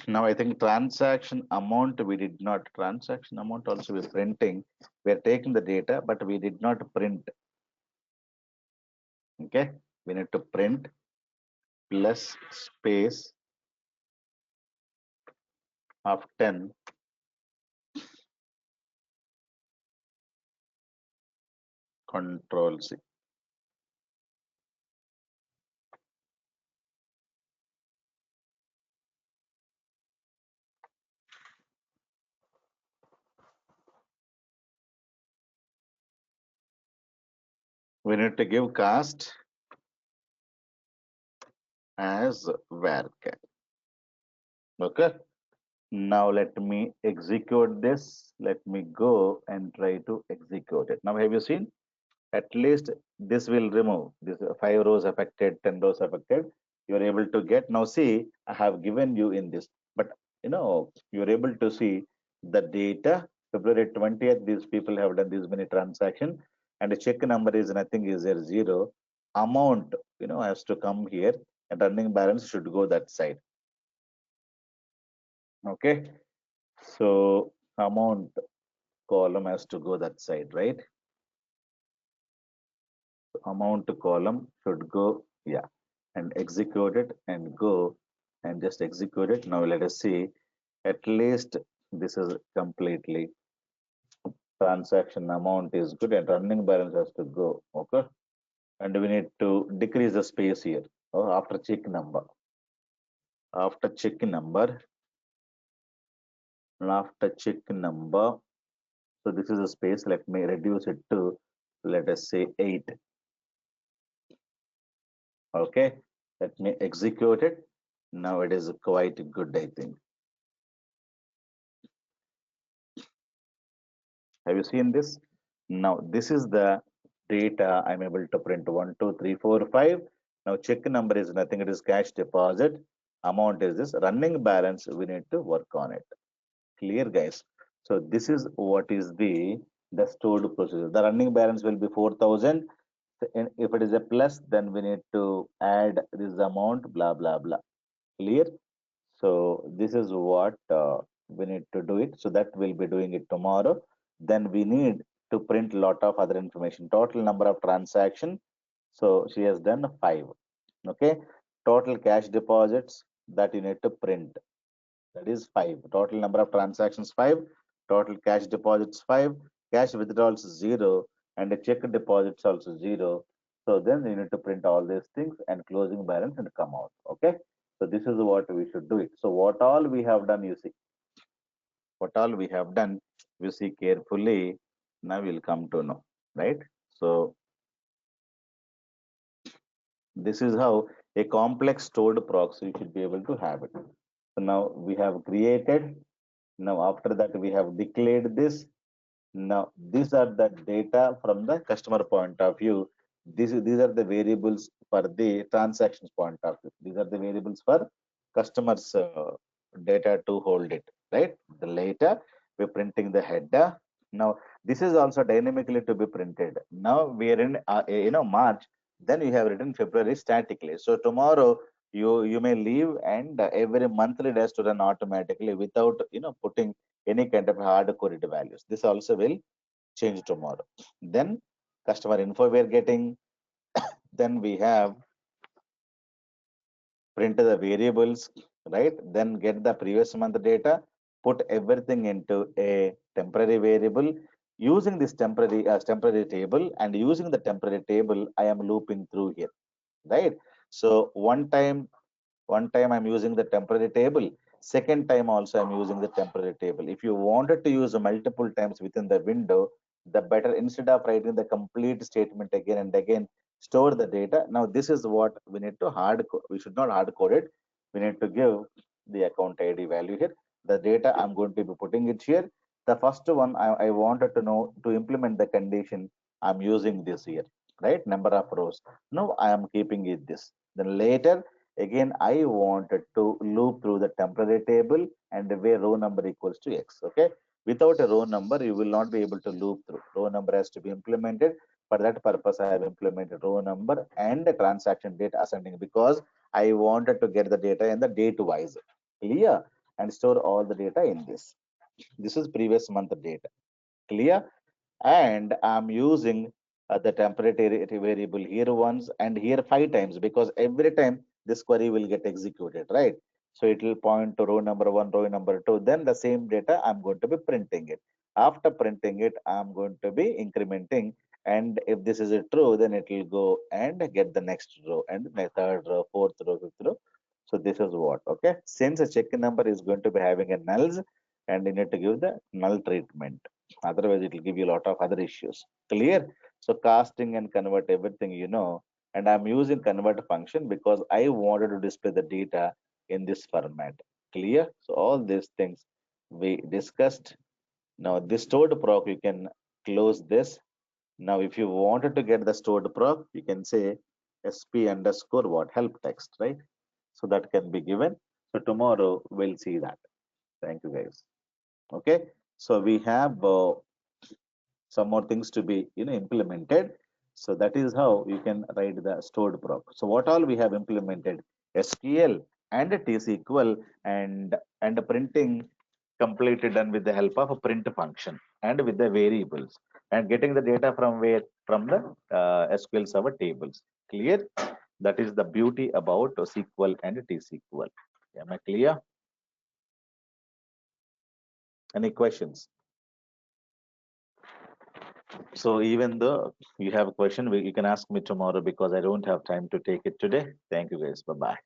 Now I think transaction amount we did not, transaction amount also we're printing. We're taking the data, but we did not print. Okay. We need to print plus space of 10 Control C. We need to give cast as varchar. Okay. Now let me execute this. Let me go and try to execute it. Now have you seen? At least this will remove this 5 rows affected, 10 rows affected. You're able to get, now see, I have given you in this, but you're able to see the data. February 20th, these people have done this many transaction, and the check number is nothing, is there 0. Amount, has to come here, and running balance should go that side. Okay. So amount column has to go that side, right? Amount column should go, yeah, and execute it and go and just execute it. Now let us see, at least this is completely transaction amount is good and running balance has to go. Okay. And we need to decrease the space here. After check number. After check number. After check number. So this is a space. Let me reduce it to, let us say 8. Okay, let me execute it. Now it is quite good, I think. Have you seen this? Now this is the data I'm able to print 1, 2, 3, 4, 5. Now check number is nothing, it is cash deposit. Amount is this. Running balance, we need to work on it. Clear, guys? So this is what is the stored procedure. The running balance will be 4,000. And if it is a plus, then we need to add this amount, blah, blah, blah. Clear? So this is what we need to do it. So that we'll be doing it tomorrow. Then we need to print lot of other information. Total number of transaction. So she has done 5. Okay. Total cash deposits that you need to print. That is 5. Total number of transactions 5. Total cash deposits 5. Cash withdrawals 0. And the check deposits also 0. So then you need to print all these things and closing balance and come out. Okay. So this is what we should do it. So what all we have done, you see. What all we have done, you see carefully. Now we'll come to know, right? So this is how a complex stored proxy should be able to have it. So now we have created. Now after that we have declared this. Now these are the data from the customer point of view. These are the variables for the transactions point of view. These are the variables for customers data to hold it, right? The later we're printing the header. Now this is also dynamically to be printed. Now we are in March. Then you have written February statically. So tomorrow you may leave, and every monthly it has to run automatically without putting any kind of hard coded values. This also will change tomorrow. Then customer info we are getting. Then we have print the variables, right? Then get the previous month data, put everything into a temporary variable. Using this temporary table, and using the temporary table, I am looping through here, right? So one time I'm using the temporary table. Second time also I'm using the temporary table. If you wanted to use multiple times within the window, the better, instead of writing the complete statement again and again, store the data. Now this is what we need to we should not hard code it. We need to give the account ID value here. The data I'm going to be putting it here. The first one I wanted to know to implement the condition. I'm using this here, right? Number of rows. Now I am keeping it this. Then later, again, I wanted to loop through the temporary table and where row number equals to X. Okay. Without a row number, you will not be able to loop through. Row number has to be implemented. For that purpose, I have implemented row number and the transaction date ascending because I wanted to get the data in the date wise. Clear? And store all the data in this. This is previous month data. Clear? And I'm using the temporary variable here once and here 5 times because every time this query will get executed, right? So it will point to row number 1, row number 2. Then the same data I'm going to be printing it. After printing it, I'm going to be incrementing. And if this is a true, then it will go and get the next row and the third row, fourth row, fifth row. So this is what, okay? Since a check number is going to be having a nulls, and you need to give the null treatment. Otherwise, it will give you a lot of other issues. Clear? So casting and convert everything you know. And I'm using convert function because I wanted to display the data in this format. Clear? So all these things we discussed. Now this stored proc, you can close this. Now if you wanted to get the stored proc, you can say sp underscore what help text, right? So that can be given. So tomorrow we'll see that. Thank you guys. Okay. So we have some more things to be implemented. So that is how you can write the stored proc. So what all we have implemented: SQL and TSQL, and the printing completely done with the help of a print function and with the variables, and getting the data from where, from the SQL server tables. Clear? That is the beauty about SQL and TSQL. Am I clear? Any questions? So even though you have a question, you can ask me tomorrow because I don't have time to take it today. Thank you guys. Bye bye.